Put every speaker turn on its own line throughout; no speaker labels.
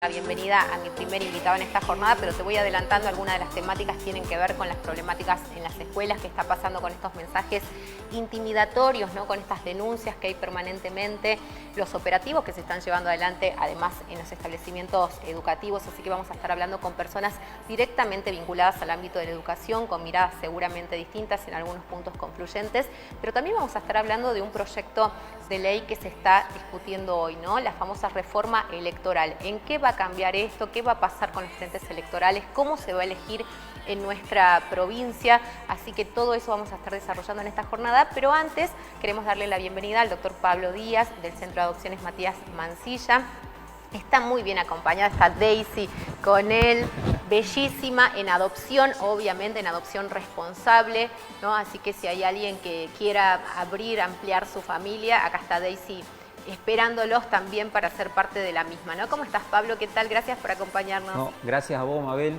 La bienvenida a mi primer invitado en esta jornada, pero te voy adelantando, algunas de las temáticas tienen que ver con las problemáticas en las escuelas, que está pasando con estos mensajes intimidatorios, ¿no? Con estas denuncias que hay permanentemente, los operativos que se están llevando adelante, además en los establecimientos educativos, así que vamos a estar hablando con personas directamente vinculadas al ámbito de la educación, con miradas seguramente distintas, en algunos puntos confluyentes, pero también vamos a estar hablando de un proyecto de ley que se está discutiendo hoy, ¿no? La famosa reforma electoral. ¿En qué va a cambiar esto? ¿Qué va a pasar con los frentes electorales? ¿Cómo se va a elegir en nuestra provincia? Así que todo eso vamos a estar desarrollando en esta jornada, pero antes queremos darle la bienvenida al doctor Pablo Díaz del Centro de Adopciones Matías Mansilla. Está muy bien acompañada, está Daisy con él, bellísima, en adopción, obviamente en adopción responsable, ¿no? Así que si hay alguien que quiera abrir, ampliar su familia, acá está Daisy esperándolos también para ser parte de la misma, ¿no? ¿Cómo estás, Pablo? ¿Qué tal? Gracias por acompañarnos.
No, gracias a vos, Mabel.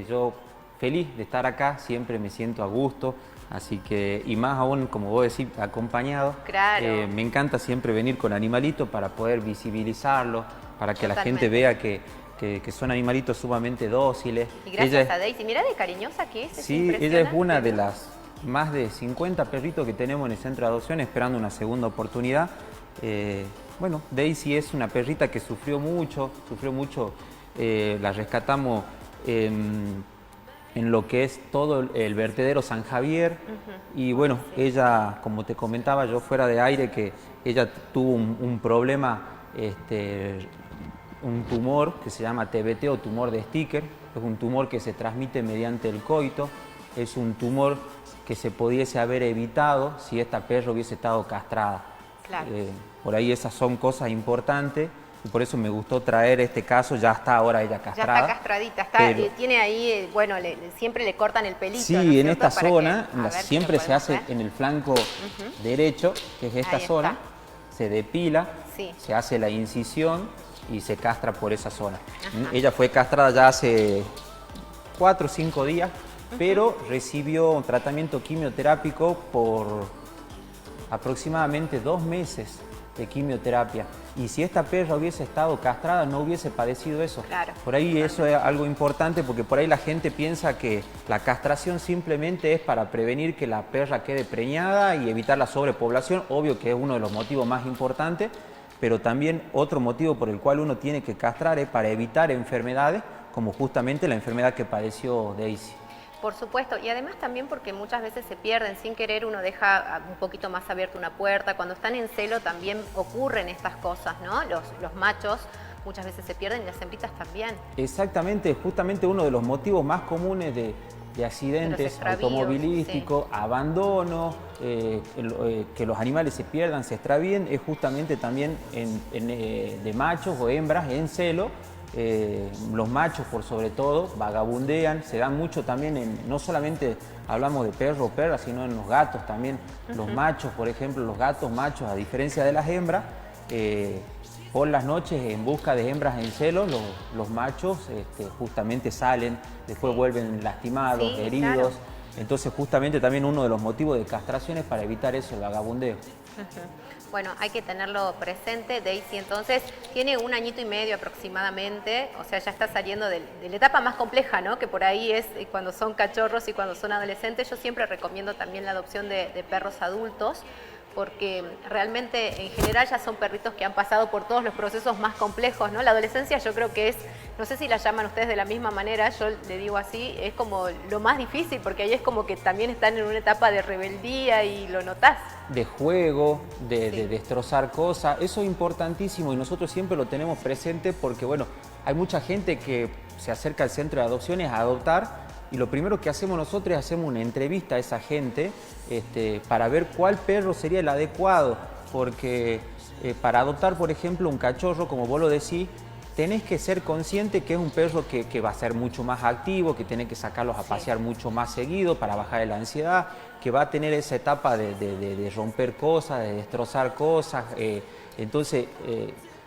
Yo feliz de estar acá, siempre me siento a gusto. Así que, y más aún, como vos decís, acompañado.
Claro.
Me encanta siempre venir con animalitos para poder visibilizarlos, para que la gente vea que son animalitos sumamente dóciles.
Y gracias a Daisy, mirá de cariñosa que es.
Sí, ella es una de las más de 50 perritos que tenemos en el centro de adopción, esperando una segunda oportunidad. Bueno, Daisy es una perrita que sufrió mucho, la rescatamos en lo que es todo el vertedero San Javier. Y bueno, ella, como te comentaba yo fuera de aire, que ella tuvo un problema, un tumor que se llama TBT o tumor de Sticker. Es un tumor que se transmite mediante el coito. Es un tumor que se pudiese haber evitado si esta perra hubiese estado castrada.
Claro.
Por ahí esas son cosas importantes y por eso me gustó traer este caso. Ya está ahora ella castrada.
Ya está castradita, tiene ahí, bueno, siempre le cortan el pelito.
Sí,
¿no es
en
cierto?
esta zona, siempre se hace
ver
en el flanco derecho, que es esta zona, se depila,
sí,
se hace la incisión y se castra por esa zona. Ella fue castrada ya hace 4 o 5 días, pero recibió un tratamiento quimioterápico por aproximadamente 2 meses de quimioterapia. Y si esta perra hubiese estado castrada, no hubiese padecido eso.
Claro.
Por ahí eso es algo importante, porque por ahí la gente piensa que la castración simplemente es para prevenir que la perra quede preñada y evitar la sobrepoblación. Obvio que es uno de los motivos más importantes, pero también otro motivo por el cual uno tiene que castrar es para evitar enfermedades, como justamente la enfermedad que padeció Daisy.
Por supuesto, y además también porque muchas veces se pierden, sin querer uno deja un poquito más abierta una puerta, cuando están en celo también ocurren estas cosas, ¿no? Los machos muchas veces se pierden y las hembritas también.
Exactamente, justamente uno de los motivos más comunes de accidentes automovilísticos, sí, abandono, que los animales se pierdan, se extravíen, es justamente también de machos o hembras en celo. Los machos, por sobre todo, vagabundean, se dan mucho también no solamente hablamos de perro o perra, sino en los gatos también. Los machos, por ejemplo, los gatos machos, a diferencia de las hembras, por las noches en busca de hembras en celo, los machos justamente salen, después vuelven lastimados,
sí,
heridos.
Claro.
Entonces justamente también uno de los motivos de castración es para evitar eso, el vagabundeo.
Bueno, hay que tenerlo presente. Daisy entonces tiene 1 añito y medio aproximadamente, o sea, ya está saliendo de la etapa más compleja, ¿no? Que por ahí es cuando son cachorros y cuando son adolescentes. Yo siempre recomiendo también la adopción de perros adultos, porque realmente en general ya son perritos que han pasado por todos los procesos más complejos, ¿no? La adolescencia yo creo que es, no sé si la llaman ustedes de la misma manera, yo le digo así, es como lo más difícil, porque ahí es como que también están en una etapa de rebeldía y lo notás.
De juego, de destrozar cosas, eso es importantísimo y nosotros siempre lo tenemos presente porque, bueno, hay mucha gente que se acerca al centro de adopciones a adoptar. Y lo primero que hacemos nosotros es hacemos una entrevista a esa gente para ver cuál perro sería el adecuado, porque para adoptar, por ejemplo, un cachorro, como vos lo decís, tenés que ser consciente que es un perro que va a ser mucho más activo, que tenés que sacarlos a pasear mucho más seguido para bajar la ansiedad, que va a tener esa etapa de romper cosas, de destrozar cosas. Entonces,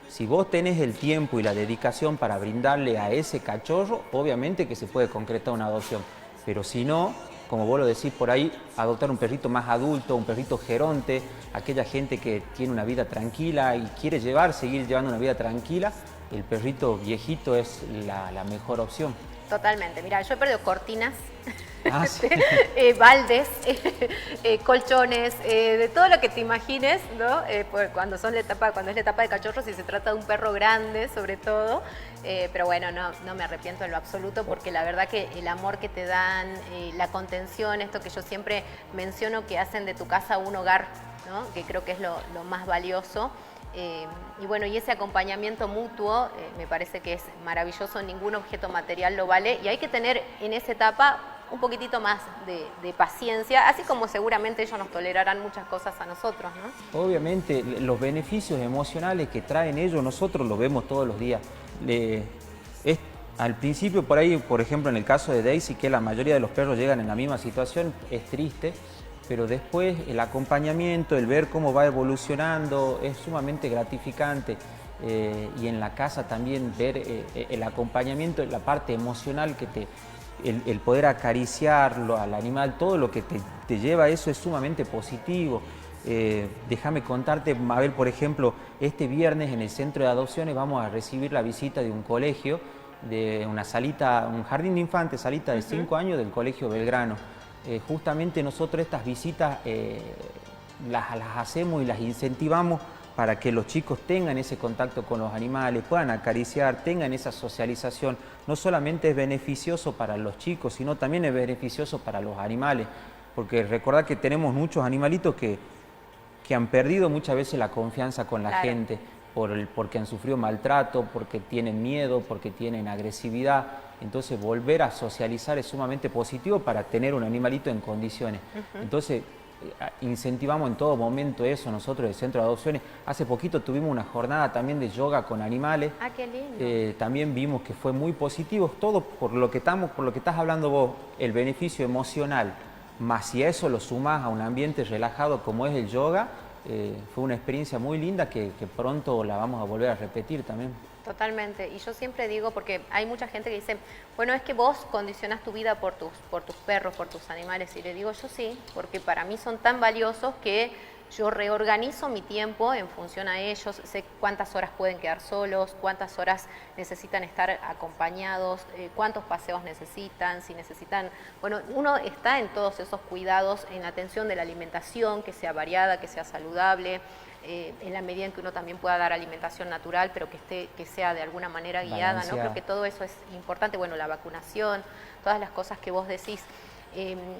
si vos tenés el tiempo y la dedicación para brindarle a ese cachorro, obviamente que se puede concretar una adopción. Pero si no, como vos lo decís por ahí, adoptar un perrito más adulto, un perrito geronte, aquella gente que tiene una vida tranquila y quiere seguir llevando una vida tranquila, el perrito viejito es la mejor opción.
Totalmente. Mira, yo he perdido cortinas,
Ah, sí.
baldes, colchones, de todo lo que te imagines, ¿no? Cuando es la etapa de cachorros y se trata de un perro grande, sobre todo. Pero bueno, no me arrepiento en lo absoluto porque la verdad que el amor que te dan, la contención, esto que yo siempre menciono que hacen de tu casa un hogar, ¿no? Que creo que es lo más valioso. Y bueno, y ese acompañamiento mutuo me parece que es maravilloso, ningún objeto material lo vale y hay que tener en esa etapa un poquitito más de paciencia, así como seguramente ellos nos tolerarán muchas cosas a nosotros, ¿no?
Obviamente, los beneficios emocionales que traen ellos, nosotros los vemos todos los días. Al principio, por ahí, por ejemplo, en el caso de Daisy, que la mayoría de los perros llegan en la misma situación, es triste, pero después el acompañamiento, el ver cómo va evolucionando, es sumamente gratificante. Y en la casa también ver el acompañamiento, la parte emocional el poder acariciarlo al animal, todo lo que te lleva a eso es sumamente positivo. Déjame contarte, Mabel, por ejemplo, este viernes en el centro de adopciones vamos a recibir la visita de un colegio, de una salita, un jardín de infantes, salita de 5 años del Colegio Belgrano. Justamente nosotros estas visitas las hacemos y las incentivamos para que los chicos tengan ese contacto con los animales, puedan acariciar, tengan esa socialización. No solamente es beneficioso para los chicos, sino también es beneficioso para los animales, porque recordad que tenemos muchos animalitos que han perdido muchas veces la confianza con la gente, porque han sufrido maltrato, porque tienen miedo, porque tienen agresividad. Entonces volver a socializar es sumamente positivo para tener un animalito en condiciones. Entonces incentivamos en todo momento eso nosotros del Centro de Adopciones. Hace poquito tuvimos una jornada también de yoga con animales.
Ah, qué lindo.
También vimos que fue muy positivo, todo por lo que estás hablando vos, el beneficio emocional, más si a eso lo sumás a un ambiente relajado como es el yoga, fue una experiencia muy linda que pronto la vamos a volver a repetir también.
Totalmente, y yo siempre digo, porque hay mucha gente que dice, bueno, es que vos condicionás tu vida por tus perros, por tus animales, y le digo yo sí, porque para mí son tan valiosos que yo reorganizo mi tiempo en función a ellos, sé cuántas horas pueden quedar solos, cuántas horas necesitan estar acompañados, cuántos paseos necesitan, si necesitan... Bueno, uno está en todos esos cuidados, en la atención de la alimentación, que sea variada, que sea saludable, en la medida en que uno también pueda dar alimentación natural, pero que sea de alguna manera guiada, ¿no? Creo que todo eso es importante, bueno, la vacunación, todas las cosas que vos decís.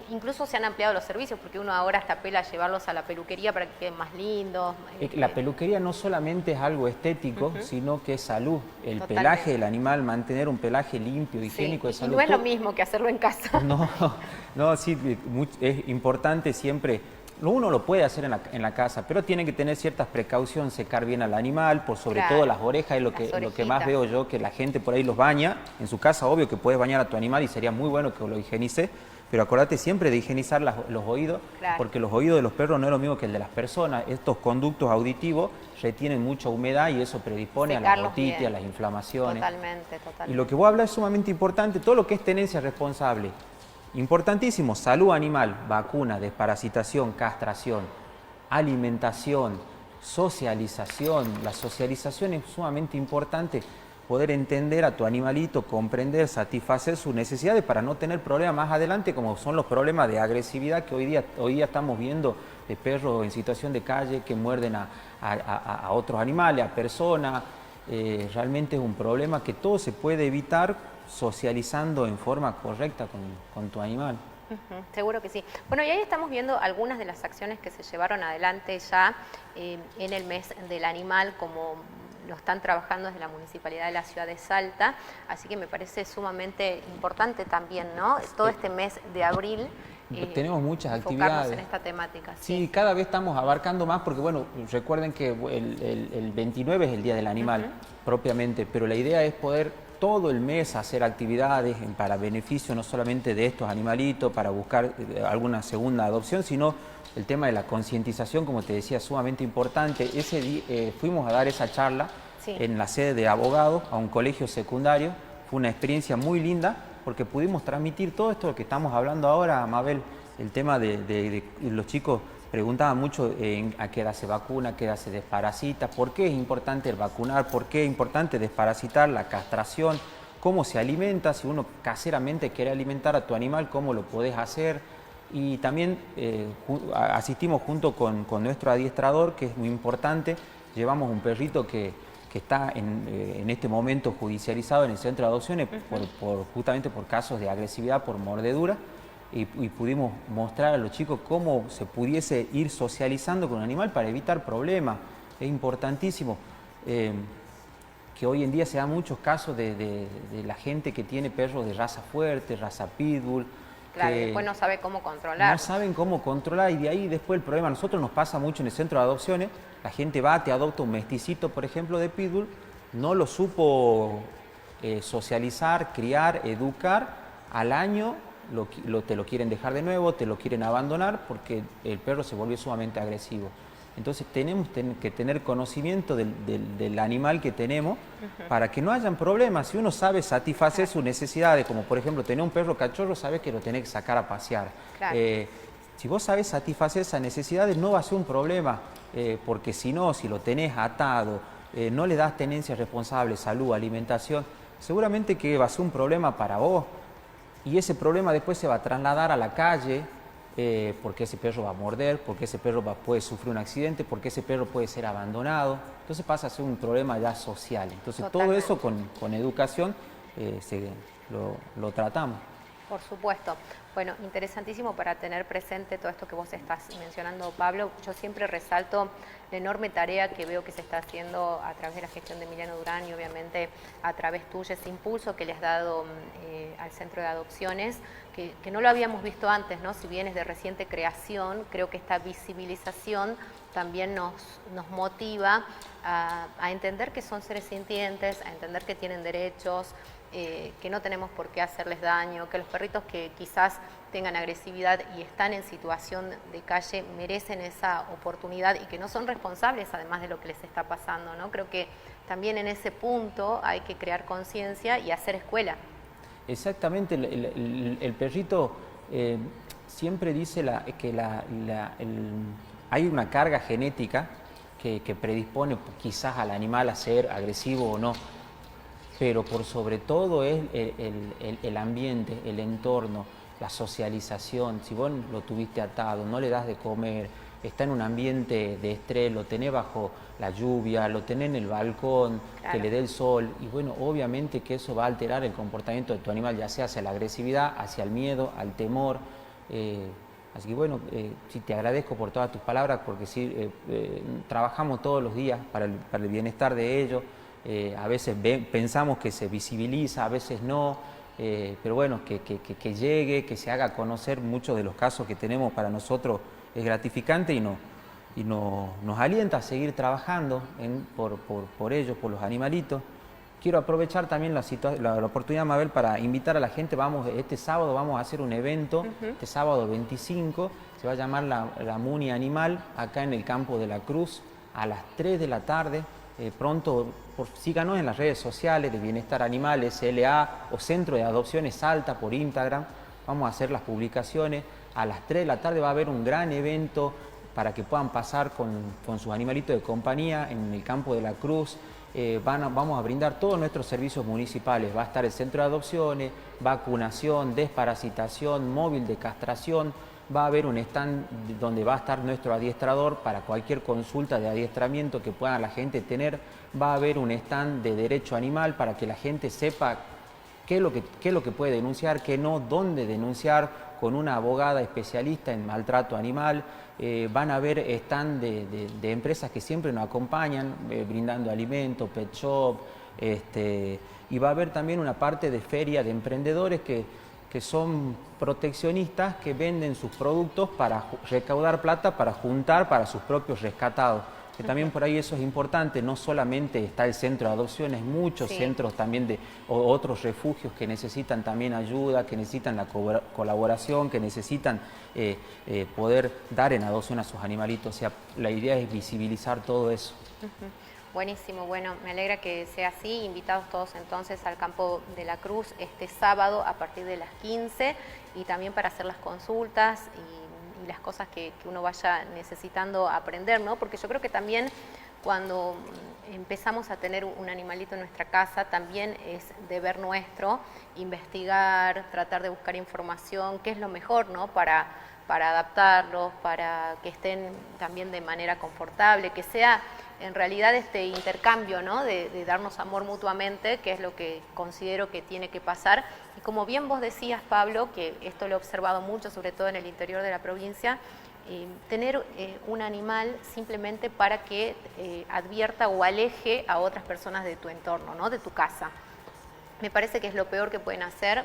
Incluso se han ampliado los servicios porque uno ahora hasta apela a llevarlos a la peluquería para que queden más lindos.
La peluquería no solamente es algo estético, sino que es salud. El pelaje del animal, mantener un pelaje limpio, higiénico, de salud.
Y no es lo mismo que hacerlo en casa.
No, sí, es importante siempre. Uno lo puede hacer en la casa, pero tiene que tener ciertas precauciones, secar bien al animal, por sobre todo las orejas, es lo que más veo yo, que la gente por ahí los baña. En su casa, obvio que puedes bañar a tu animal y sería muy bueno que lo higienice, pero acordate siempre de higienizar los oídos, porque los oídos de los perros no es lo mismo que el de las personas. Estos conductos auditivos retienen mucha humedad y eso predispone a las otitis, a las inflamaciones.
Totalmente.
Y lo que vos hablas es sumamente importante, todo lo que es tenencia responsable. Importantísimo, salud animal, vacuna, desparasitación, castración, alimentación, socialización. La socialización es sumamente importante, poder entender a tu animalito, comprender, satisfacer sus necesidades para no tener problemas más adelante, como son los problemas de agresividad que hoy día estamos viendo de perros en situación de calle que muerden a otros animales, a personas. Realmente es un problema que todo se puede evitar socializando en forma correcta con tu animal.
Seguro que sí. Bueno, y ahí estamos viendo algunas de las acciones que se llevaron adelante ya en el mes del animal, como lo están trabajando desde la Municipalidad de la Ciudad de Salta, así que me parece sumamente importante también, ¿no? Todo este mes de abril.
Tenemos muchas actividades
en esta temática.
Sí, cada vez estamos abarcando más porque, bueno, recuerden que el 29 es el Día del Animal propiamente, pero la idea es poder todo el mes hacer actividades para beneficio no solamente de estos animalitos, para buscar alguna segunda adopción, sino el tema de la concientización, como te decía, sumamente importante. Ese día fuimos a dar esa charla en la sede de abogados a un colegio secundario. Fue una experiencia muy linda porque pudimos transmitir todo esto que estamos hablando ahora, Mabel, el tema de los chicos preguntaba mucho a qué edad se vacuna, a qué edad se desparasita, por qué es importante el vacunar, por qué es importante desparasitar, la castración, cómo se alimenta, si uno caseramente quiere alimentar a tu animal, cómo lo podés hacer. Y también asistimos junto con nuestro adiestrador, que es muy importante. Llevamos un perrito que está en este momento judicializado en el centro de adopciones justamente por casos de agresividad, por mordedura. Y pudimos mostrar a los chicos cómo se pudiese ir socializando con un animal para evitar problemas. Es importantísimo que hoy en día se dan muchos casos de la gente que tiene perros de raza fuerte, raza pitbull.
Claro, y después no sabe cómo controlar.
No saben cómo controlar y de ahí después el problema. A nosotros nos pasa mucho en el centro de adopciones. La gente va, te adopta un mesticito, por ejemplo, de pitbull, no lo supo socializar, criar, educar, al año te lo quieren dejar de nuevo, te lo quieren abandonar porque el perro se volvió sumamente agresivo. Entonces tenemos que tener conocimiento del animal que tenemos para que no hayan problemas. Si uno sabe satisfacer sus necesidades, como por ejemplo tener un perro cachorro, sabes que lo tenés que sacar a pasear.
Claro.
Si vos sabés satisfacer esas necesidades no va a ser un problema, porque si no, si lo tenés atado, no le das tenencia responsable, salud, alimentación, seguramente que va a ser un problema para vos. Y ese problema después se va a trasladar a la calle, porque ese perro va a morder, porque ese perro puede sufrir un accidente, porque ese perro puede ser abandonado. Entonces pasa a ser un problema ya social. Entonces
Totalmente.
todo eso con educación lo tratamos.
Por supuesto. Bueno, interesantísimo para tener presente todo esto que vos estás mencionando, Pablo. Yo siempre resalto la enorme tarea que veo que se está haciendo a través de la gestión de Emiliano Durán y obviamente a través tuyo, ese impulso que le has dado al centro de adopciones, que no lo habíamos visto antes, ¿no? Si bien es de reciente creación, creo que esta visibilización también nos motiva a entender que son seres sintientes, a entender que tienen derechos, que no tenemos por qué hacerles daño, que los perritos que quizás tengan agresividad y están en situación de calle merecen esa oportunidad y que no son responsables además de lo que les está pasando, ¿no? Creo que también en ese punto hay que crear conciencia y hacer escuela.
Exactamente, el perrito siempre dice que hay una carga genética que predispone quizás al animal a ser agresivo o no. Pero por sobre todo es el ambiente, el entorno, la socialización. Si vos lo tuviste atado, no le das de comer, está en un ambiente de estrés, lo tenés bajo la lluvia, lo tenés en el balcón, claro, que le dé el sol, y bueno, obviamente que eso va a alterar el comportamiento de tu animal, ya sea hacia la agresividad, hacia el miedo, al temor. Así que bueno, sí, te agradezco por todas tus palabras, porque sí, trabajamos todos los días para el bienestar de ellos. A veces pensamos que se visibiliza, a veces no, pero bueno, que llegue, que se haga conocer. Muchos de los casos que tenemos para nosotros es gratificante y nos alienta a seguir trabajando por ellos, por los animalitos. Quiero aprovechar también la oportunidad, Mabel, para invitar a la gente. Este sábado vamos a hacer un evento, este sábado 25, se va a llamar la Muni Animal, acá en el Campo de la Cruz, a las 3 de la tarde. Pronto síganos en las redes sociales de Bienestar Animal, SLA o Centro de Adopciones Salta por Instagram. Vamos a hacer las publicaciones. A las 3 de la tarde va a haber un gran evento para que puedan pasar con sus animalitos de compañía en el Campo de la Cruz. Vamos a brindar todos nuestros servicios municipales. Va a estar el centro de adopciones, vacunación, desparasitación, móvil de castración. Va a haber un stand donde va a estar nuestro adiestrador para cualquier consulta de adiestramiento que pueda la gente tener. Va a haber un stand de derecho animal para que la gente sepa qué es lo que puede denunciar, qué no, dónde denunciar, con una abogada especialista en maltrato animal. Van a haber stand de empresas que siempre nos acompañan, brindando alimentos, pet shop, y va a haber también una parte de feria de emprendedores que son proteccionistas, que venden sus productos para recaudar plata, para juntar para sus propios rescatados. Que también por ahí eso es importante, no solamente está el centro de adopciones, muchos centros también o otros refugios que necesitan también ayuda, que necesitan la colaboración, que necesitan poder dar en adopción a sus animalitos. O sea, la idea es visibilizar todo eso.
Buenísimo, bueno, me alegra que sea así. Invitados todos entonces al Campo de la Cruz este sábado a partir de las 15 y también para hacer las consultas las cosas que uno vaya necesitando aprender, ¿no? Porque yo creo que también cuando empezamos a tener un animalito en nuestra casa, también es deber nuestro investigar, tratar de buscar información, qué es lo mejor, ¿no? Para adaptarlos, para que estén también de manera confortable, que sea en realidad este intercambio, ¿no? de darnos amor mutuamente, que es lo que considero que tiene que pasar. Y como bien vos decías, Pablo, que esto lo he observado mucho, sobre todo en el interior de la provincia, tener un animal simplemente para que advierta o aleje a otras personas de tu entorno, ¿no? De tu casa. Me parece que es lo peor que pueden hacer.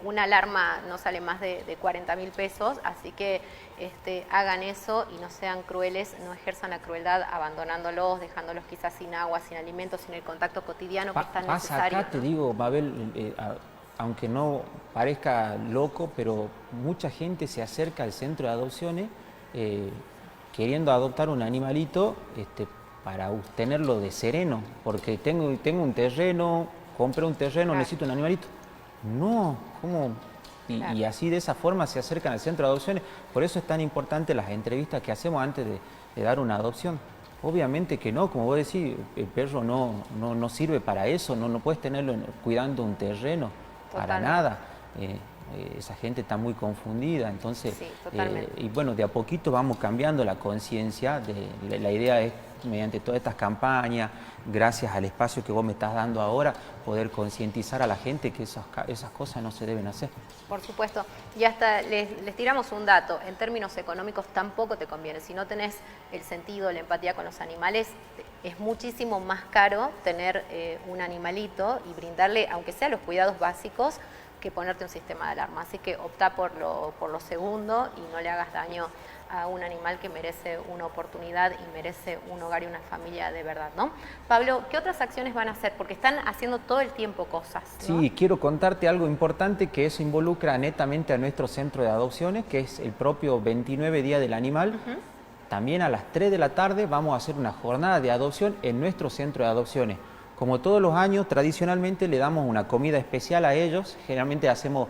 Una alarma no sale más de 40.000 pesos, así que hagan eso y no sean crueles, no ejerzan la crueldad abandonándolos, dejándolos quizás sin agua, sin alimentos, sin el contacto cotidiano que es tan necesario.
Acá te digo, Mabel, aunque no parezca loco, pero mucha gente se acerca al centro de adopciones queriendo adoptar un animalito para tenerlo de sereno, porque tengo un terreno, compré un terreno, claro, necesito un animalito. No, ¿cómo? Claro. Y así de esa forma se acercan al centro de adopciones. Por eso es tan importante las entrevistas que hacemos antes de dar una adopción. Obviamente que no, como vos decís, el perro no sirve para eso, no puedes tenerlo cuidando un terreno, para nada. Esa gente está muy confundida, entonces, sí, y bueno, de a poquito vamos cambiando la conciencia. La idea es, mediante todas estas campañas, gracias al espacio que vos me estás dando ahora, poder concientizar a la gente que esas cosas no se deben hacer.
Por supuesto, y hasta les tiramos un dato, en términos económicos tampoco te conviene, si no tenés el sentido, la empatía con los animales, es muchísimo más caro tener un animalito y brindarle, aunque sea los cuidados básicos, que ponerte un sistema de alarma. Así que optá por lo segundo y no le hagas daño a un animal que merece una oportunidad y merece un hogar y una familia de verdad, ¿no? Pablo, ¿qué otras acciones van a hacer? Porque están haciendo todo el tiempo cosas, ¿no?
Sí, quiero contarte algo importante, que eso involucra netamente a nuestro centro de adopciones, que es el propio 29 Día del Animal. También a las 3 de la tarde vamos a hacer una jornada de adopción en nuestro centro de adopciones. Como todos los años, tradicionalmente le damos una comida especial a ellos. Generalmente hacemos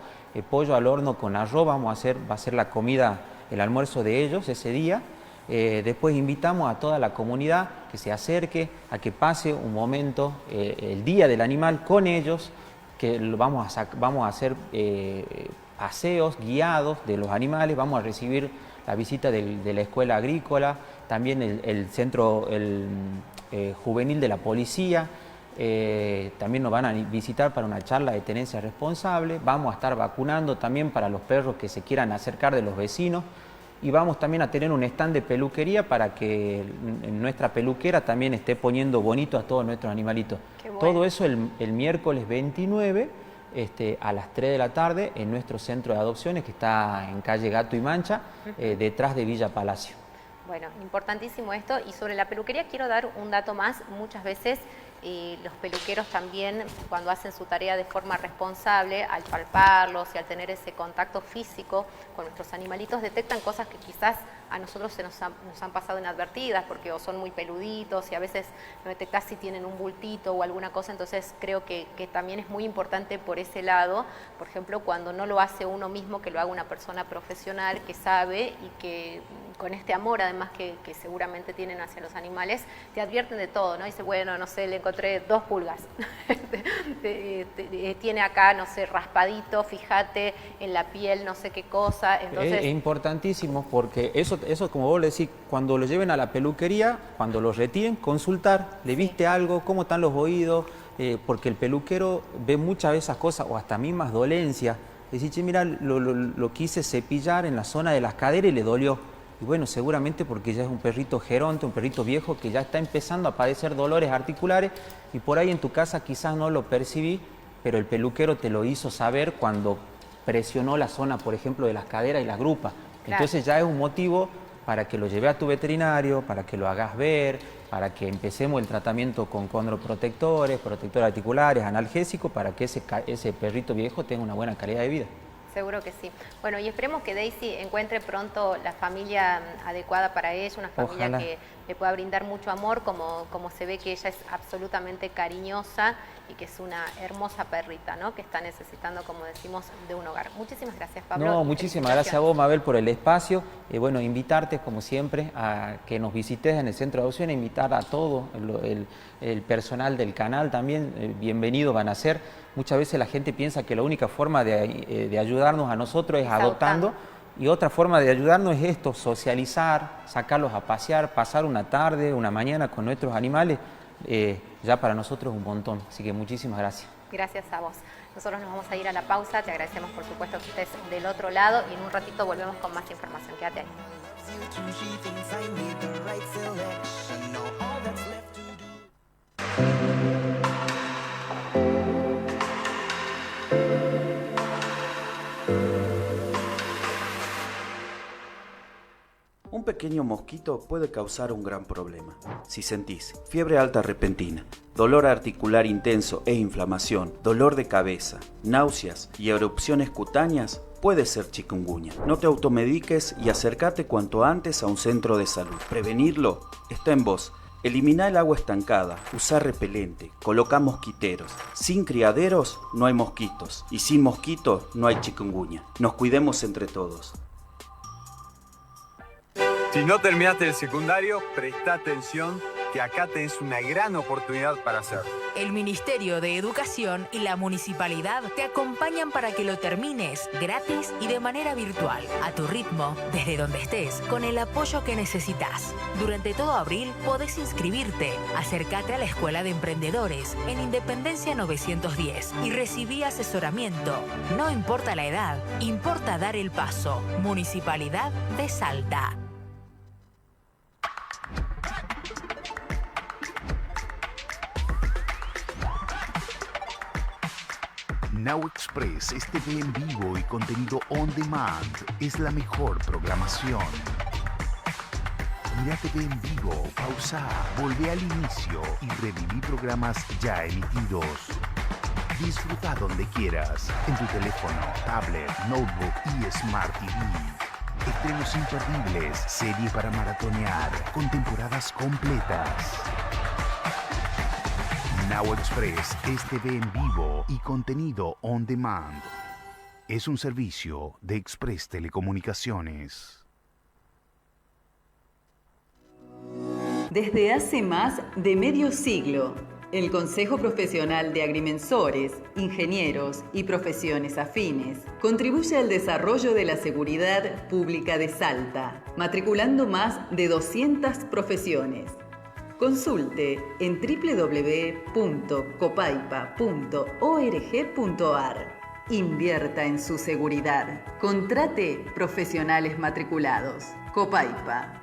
pollo al horno con arroz, va a ser la comida, el almuerzo de ellos ese día. Después invitamos a toda la comunidad que se acerque, a que pase un momento, el Día del Animal con ellos, que vamos a hacer paseos guiados de los animales, vamos a recibir la visita de la escuela agrícola, también el centro juvenil de la policía. También nos van a visitar para una charla de tenencia responsable. Vamos a estar vacunando también para los perros que se quieran acercar de los vecinos, y vamos también a tener un stand de peluquería para que en nuestra peluquera también esté poniendo bonito a todos nuestros animalitos. Bueno. Todo eso el miércoles 29 a las 3 de la tarde en nuestro centro de adopciones, que está en calle Gato y Mancha, detrás de Villa Palacio.
Bueno, importantísimo esto. Y sobre la peluquería quiero dar un dato más. Muchas veces los peluqueros también, cuando hacen su tarea de forma responsable, al palparlos y al tener ese contacto físico con nuestros animalitos, detectan cosas que quizás a nosotros nos han pasado inadvertidas, porque o son muy peluditos y a veces no detectás si tienen un bultito o alguna cosa. Entonces creo que también es muy importante por ese lado, por ejemplo, cuando no lo hace uno mismo, que lo haga una persona profesional que sabe y que con este amor además que seguramente tienen hacia los animales, te advierten de todo, ¿no? Dice, bueno, no sé, le encontré 2 pulgas, tiene acá, no sé, raspadito, fíjate en la piel, no sé qué cosa. Entonces,
es importantísimo, porque eso como vos le decís, cuando lo lleven a la peluquería, cuando lo retiren, consultar, ¿le viste algo? ¿Cómo están los oídos? Porque el peluquero ve muchas de esas cosas, o hasta mismas dolencias. Decís, che, mira, lo quise cepillar en la zona de las caderas y le dolió. Y bueno, seguramente porque ya es un perrito geronte, un perrito viejo que ya está empezando a padecer dolores articulares, y por ahí en tu casa quizás no lo percibí, pero el peluquero te lo hizo saber cuando presionó la zona, por ejemplo, de las caderas y las grupas. Claro. Entonces ya es un motivo para que lo lleve a tu veterinario, para que lo hagas ver, para que empecemos el tratamiento con condroprotectores, protectores articulares, analgésicos, para que ese perrito viejo tenga una buena calidad de vida.
Seguro que sí. Bueno, y esperemos que Daisy encuentre pronto la familia adecuada para ella, una familia
Ojalá.
que le pueda brindar mucho amor, como se ve que ella es absolutamente cariñosa y que es una hermosa perrita, ¿no? Que está necesitando, como decimos, de un hogar. Muchísimas gracias, Pablo.
No, muchísimas gracias a vos, Mabel, por el espacio. Bueno, invitarte, como siempre, a que nos visites en el Centro de Adopción, invitar a todo el personal del canal también, bienvenidos van a ser. Muchas veces la gente piensa que la única forma de ayudarnos a nosotros es adoptando. Y otra forma de ayudarnos es esto, socializar, sacarlos a pasear, pasar una tarde, una mañana con nuestros animales, ya para nosotros es un montón. Así que muchísimas gracias.
Gracias a vos. Nosotros nos vamos a ir a la pausa, te agradecemos por supuesto que estés del otro lado y en un ratito volvemos con más información. Quédate ahí.
Un pequeño mosquito puede causar un gran problema. Si sentís fiebre alta repentina, dolor articular intenso e inflamación, dolor de cabeza, náuseas y erupciones cutáneas, puede ser chikungunya. No te automediques y acércate cuanto antes a un centro de salud. Prevenirlo está en vos. Elimina el agua estancada, usa repelente, coloca mosquiteros. Sin criaderos no hay mosquitos y sin mosquitos no hay chikungunya. Nos cuidemos entre todos.
Si no terminaste el secundario, presta atención que acá tenés una gran oportunidad para hacerlo.
El Ministerio de Educación y la Municipalidad te acompañan para que lo termines gratis y de manera virtual, a tu ritmo, desde donde estés, con el apoyo que necesitas. Durante todo abril podés inscribirte, acércate a la Escuela de Emprendedores en Independencia 910 y recibí asesoramiento. No importa la edad, importa dar el paso. Municipalidad de Salta.
Now Express es TV en vivo y contenido on demand. Es la mejor programación. Mira TV en vivo, pausa, volvé al inicio y reviví programas ya emitidos. Disfruta donde quieras, en tu teléfono, tablet, notebook y Smart TV. Estrenos imperdibles, serie para maratonear, con temporadas completas. Now Express es TV en vivo y contenido on demand. Es un servicio de Express Telecomunicaciones.
Desde hace más de medio siglo, el Consejo Profesional de Agrimensores, Ingenieros y Profesiones Afines contribuye al desarrollo de la seguridad pública de Salta, matriculando más de 200 profesiones. Consulte en www.copaipa.org.ar. Invierta en su seguridad. Contrate profesionales matriculados. Copaipa.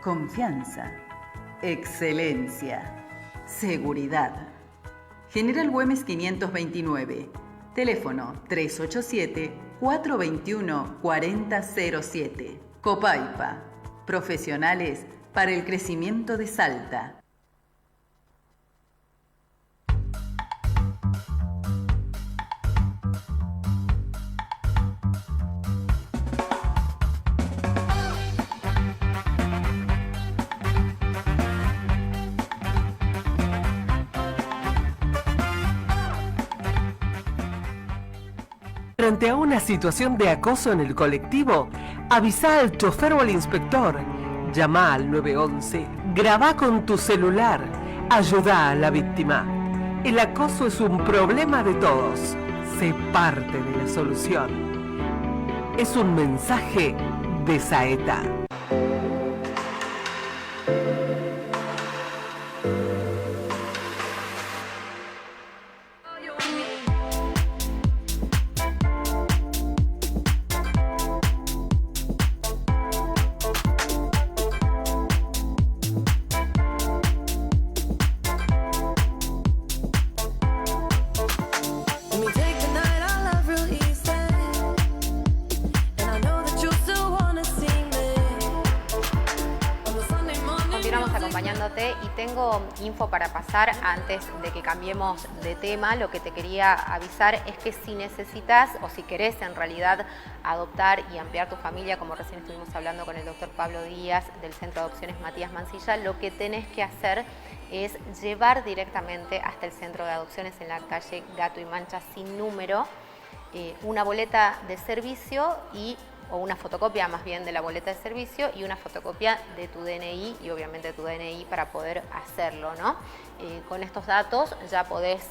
Confianza. Excelencia. Seguridad. General Güemes 529. Teléfono 387-421-4007. Copaipa. Profesionales para el crecimiento de Salta.
Frente a una situación de acoso en el colectivo, avisa al chofer o al inspector. Llama al 911, graba con tu celular, ayuda a la víctima. El acoso es un problema de todos. Sé parte de la solución. Es un mensaje de Saeta.
Y tengo info para pasar antes de que cambiemos de tema. Lo que te quería avisar es que si necesitas o si querés en realidad adoptar y ampliar tu familia, como recién estuvimos hablando con el doctor Pablo Díaz del Centro de Adopciones Matías Mansilla, lo que tenés que hacer es llevar directamente hasta el centro de adopciones en la calle Gato y Mancha sin número una boleta de servicio o una fotocopia más bien de la boleta de servicio y una fotocopia de tu DNI y obviamente tu DNI para poder hacerlo, ¿no? Con estos datos ya podés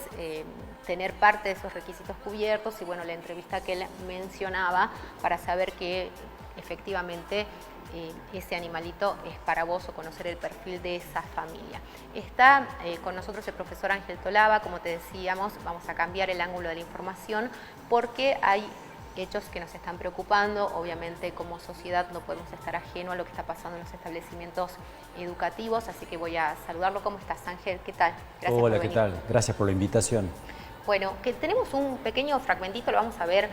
tener parte de esos requisitos cubiertos y bueno, la entrevista que él mencionaba para saber que efectivamente ese animalito es para vos o conocer el perfil de esa familia. Está con nosotros el profesor Ángel Tolaba, como te decíamos, vamos a cambiar el ángulo de la información porque hay hechos que nos están preocupando. Obviamente como sociedad no podemos estar ajeno a lo que está pasando en los establecimientos educativos, así que voy a saludarlo. ¿Cómo estás, Ángel? ¿Qué tal? Gracias
Hola,
por
¿qué
venir.
tal? Gracias por la invitación.
Bueno, que tenemos un pequeño fragmentito, lo vamos a ver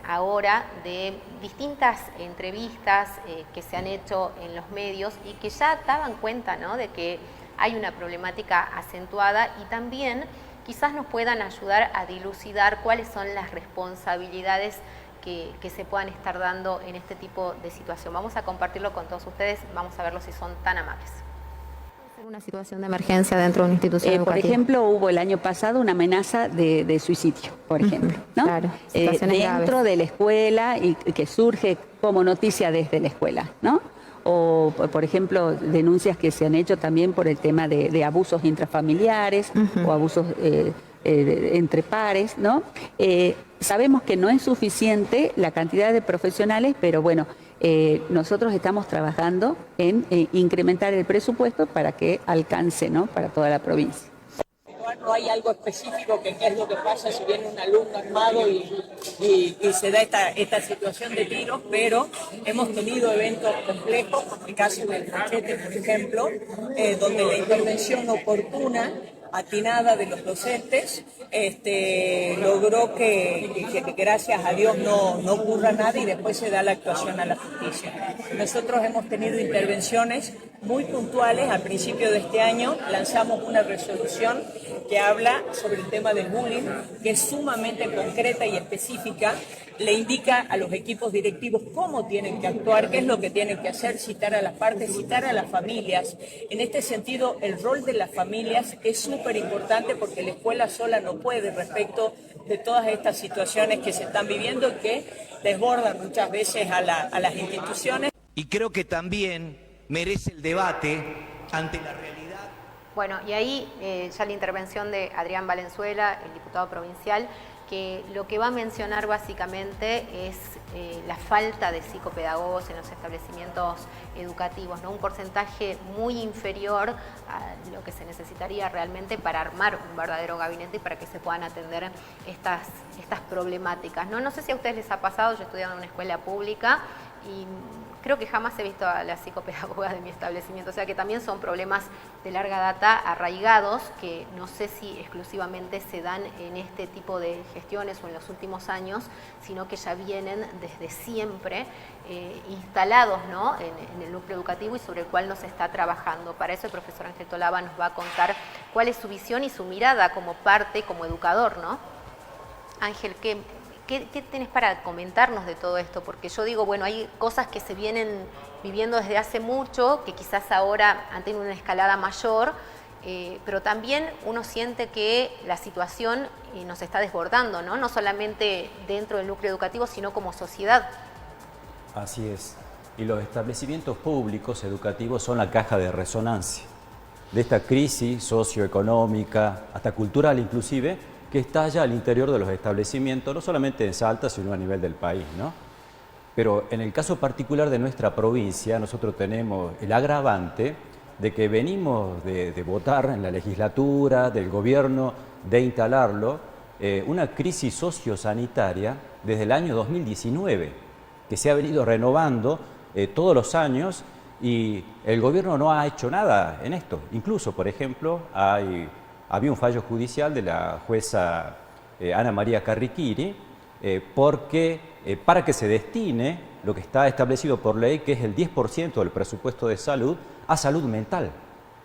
ahora, de distintas entrevistas que se han hecho en los medios y que ya daban cuenta, ¿no?, de que hay una problemática acentuada y también quizás nos puedan ayudar a dilucidar cuáles son las responsabilidades que se puedan estar dando en este tipo de situación. Vamos a compartirlo con todos ustedes, vamos a verlo si son tan amables. Una situación de emergencia dentro de una institución educativa.
Por ejemplo, hubo el año pasado una amenaza de suicidio, por ejemplo, ¿no?
Claro, situaciones
dentro
graves
de la escuela y que surge como noticia desde la escuela, ¿no? O, por ejemplo, denuncias que se han hecho también por el tema de abusos intrafamiliares o abusos entre pares, ¿no? Sabemos que no es suficiente la cantidad de profesionales, pero bueno, nosotros estamos trabajando en incrementar el presupuesto para que alcance, ¿no?, para toda la provincia.
No hay algo específico que qué es lo que pasa si viene un alumno armado y se da esta situación de tiros, pero hemos tenido eventos complejos, como el caso del Machete, por ejemplo, donde la intervención oportuna, atinada de los docentes, logró que gracias a Dios no ocurra nada y después se da la actuación a la justicia. Nosotros hemos tenido intervenciones muy puntuales. Al principio de este año lanzamos una resolución que habla sobre el tema del bullying, que es sumamente concreta y específica. Le indica a los equipos directivos cómo tienen que actuar, qué es lo que tienen que hacer, citar a las partes, citar a las familias. En este sentido, el rol de las familias es súper importante porque la escuela sola no puede respecto de todas estas situaciones que se están viviendo y que desbordan muchas veces a las instituciones.
Y creo que también merece el debate ante la realidad.
Bueno, y ahí ya la intervención de Adrián Valenzuela, el diputado provincial, que lo que va a mencionar básicamente es la falta de psicopedagogos en los establecimientos educativos, ¿no? Un porcentaje muy inferior a lo que se necesitaría realmente para armar un verdadero gabinete y para que se puedan atender estas problemáticas, ¿no? No sé si a ustedes les ha pasado, yo he estudiado en una escuela pública y creo que jamás he visto a la psicopedagoga de mi establecimiento, o sea que también son problemas de larga data arraigados que no sé si exclusivamente se dan en este tipo de gestiones o en los últimos años, sino que ya vienen desde siempre instalados, ¿no?, en el núcleo educativo y sobre el cual nos está trabajando. Para eso el profesor Ángel Tolaba nos va a contar cuál es su visión y su mirada como parte, como educador, ¿no? Ángel, ¿Qué tenés para comentarnos de todo esto? Porque yo digo, bueno, hay cosas que se vienen viviendo desde hace mucho, que quizás ahora han tenido una escalada mayor, pero también uno siente que la situación nos está desbordando, ¿no? No solamente dentro del núcleo educativo, sino como sociedad.
Así es. Y los establecimientos públicos educativos son la caja de resonancia de esta crisis socioeconómica, hasta cultural inclusive, que estalla al interior de los establecimientos, no solamente en Salta, sino a nivel del país, ¿no? Pero en el caso particular de nuestra provincia, nosotros tenemos el agravante de que venimos de votar en la legislatura, del gobierno, de instalarlo, una crisis sociosanitaria desde el año 2019, que se ha venido renovando todos los años y el gobierno no ha hecho nada en esto. Incluso, por ejemplo, había un fallo judicial de la jueza Ana María Carriquiri porque para que se destine lo que está establecido por ley, que es el 10% del presupuesto de salud, a salud mental,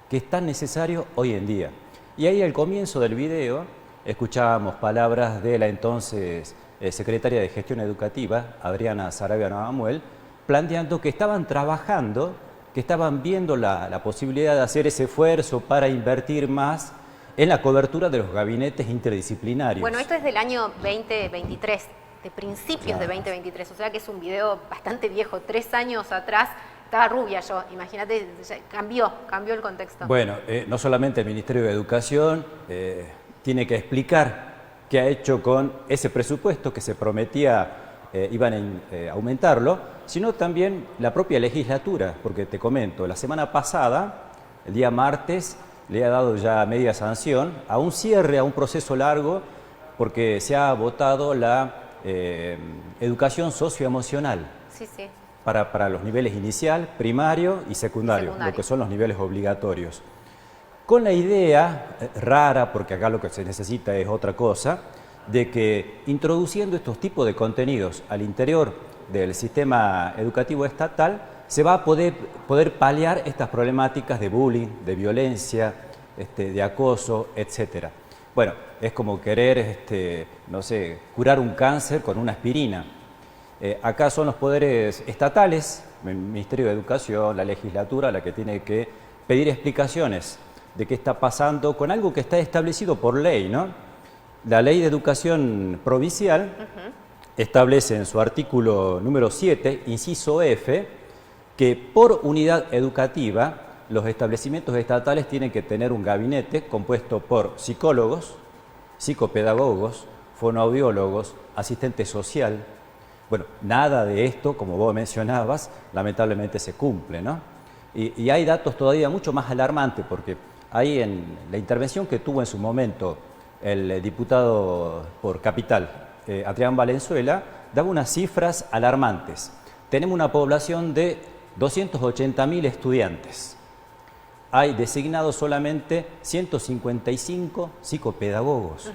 que es tan necesario hoy en día. Y ahí al comienzo del video escuchábamos palabras de la entonces secretaria de Gestión Educativa, Adriana Saravia Navamuel, planteando que estaban trabajando que estaban viendo la posibilidad de hacer ese esfuerzo para invertir más en la cobertura de los gabinetes interdisciplinarios.
Bueno, esto es del año 2023, de principios de 2023, o sea que es un video bastante viejo, 3 años atrás. Estaba rubia yo, imagínate, cambió el contexto.
Bueno, no solamente el Ministerio de Educación tiene que explicar qué ha hecho con ese presupuesto que se prometía iban a aumentarlo, sino también la propia legislatura, porque te comento, la semana pasada, el día martes, le ha dado ya media sanción a un cierre, a un proceso largo, porque se ha votado la educación socioemocional.
Sí, sí.
Para los niveles inicial, primario y secundario, lo que son los niveles obligatorios. Con la idea rara, porque acá lo que se necesita es otra cosa, de que introduciendo estos tipos de contenidos al interior del sistema educativo estatal, se va a poder paliar estas problemáticas de bullying, de violencia, de acoso, etc. Bueno, es como querer, no sé, curar un cáncer con una aspirina. Acá son los poderes estatales, el Ministerio de Educación, la legislatura, la que tiene que pedir explicaciones de qué está pasando con algo que está establecido por ley, ¿no? La Ley de Educación Provincial establece en su artículo número 7, inciso F, que por unidad educativa los establecimientos estatales tienen que tener un gabinete compuesto por psicólogos, psicopedagogos, fonoaudiólogos, asistente social. Bueno, nada de esto, como vos mencionabas, lamentablemente se cumple, ¿no? Y hay datos todavía mucho más alarmantes, porque ahí en la intervención que tuvo en su momento el diputado por Capital, Adrián Valenzuela, daba unas cifras alarmantes. Tenemos una población de 280.000 estudiantes. Hay designados solamente 155 psicopedagogos.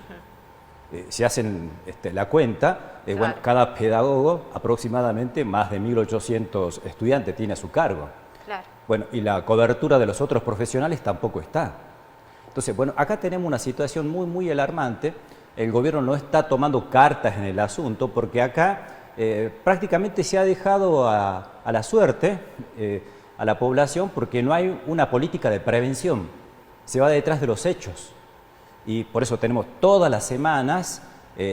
Si hacen la cuenta,
Claro.
bueno, cada pedagogo aproximadamente más de 1.800 estudiantes tiene a su cargo.
Claro.
Bueno, y la cobertura de los otros profesionales tampoco está. Entonces, bueno, acá tenemos una situación muy, muy alarmante. El gobierno no está tomando cartas en el asunto porque acá prácticamente se ha dejado a la suerte a la población porque no hay una política de prevención. Se va detrás de los hechos. Y por eso tenemos todas las semanas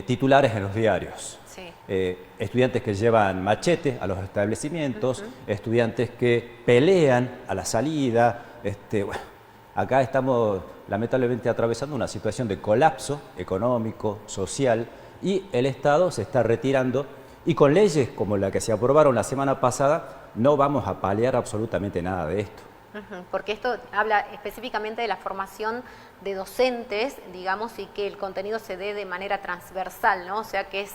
titulares en los diarios.
Sí.
Estudiantes que llevan machete a los establecimientos, estudiantes que pelean a la salida. Bueno, acá estamos lamentablemente atravesando una situación de colapso económico, social, y el Estado se está retirando. Y con leyes como la que se aprobaron la semana pasada, no vamos a paliar absolutamente nada de esto.
Porque esto habla específicamente de la formación de docentes, digamos, y que el contenido se dé de manera transversal, ¿no? O sea que es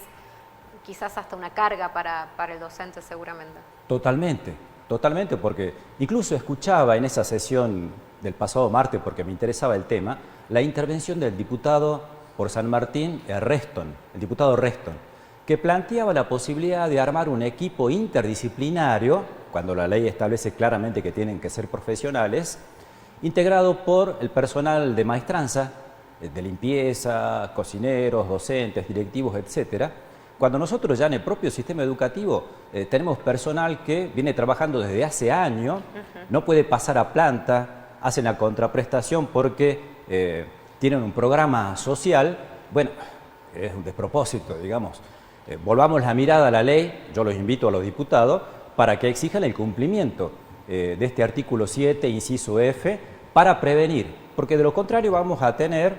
quizás hasta una carga para el docente seguramente.
Totalmente, totalmente, porque incluso escuchaba en esa sesión del pasado martes, porque me interesaba el tema, la intervención del diputado por San Martín, el diputado Reston, que planteaba la posibilidad de armar un equipo interdisciplinario, cuando la ley establece claramente que tienen que ser profesionales, integrado por el personal de maestranza, de limpieza, cocineros, docentes, directivos, etc. Cuando nosotros ya en el propio sistema educativo tenemos personal que viene trabajando desde hace años, no puede pasar a planta, hacen la contraprestación porque tienen un programa social, bueno, es un despropósito, digamos. Volvamos la mirada a la ley, yo los invito a los diputados, para que exijan el cumplimiento de este artículo 7, inciso F, para prevenir, porque de lo contrario vamos a tener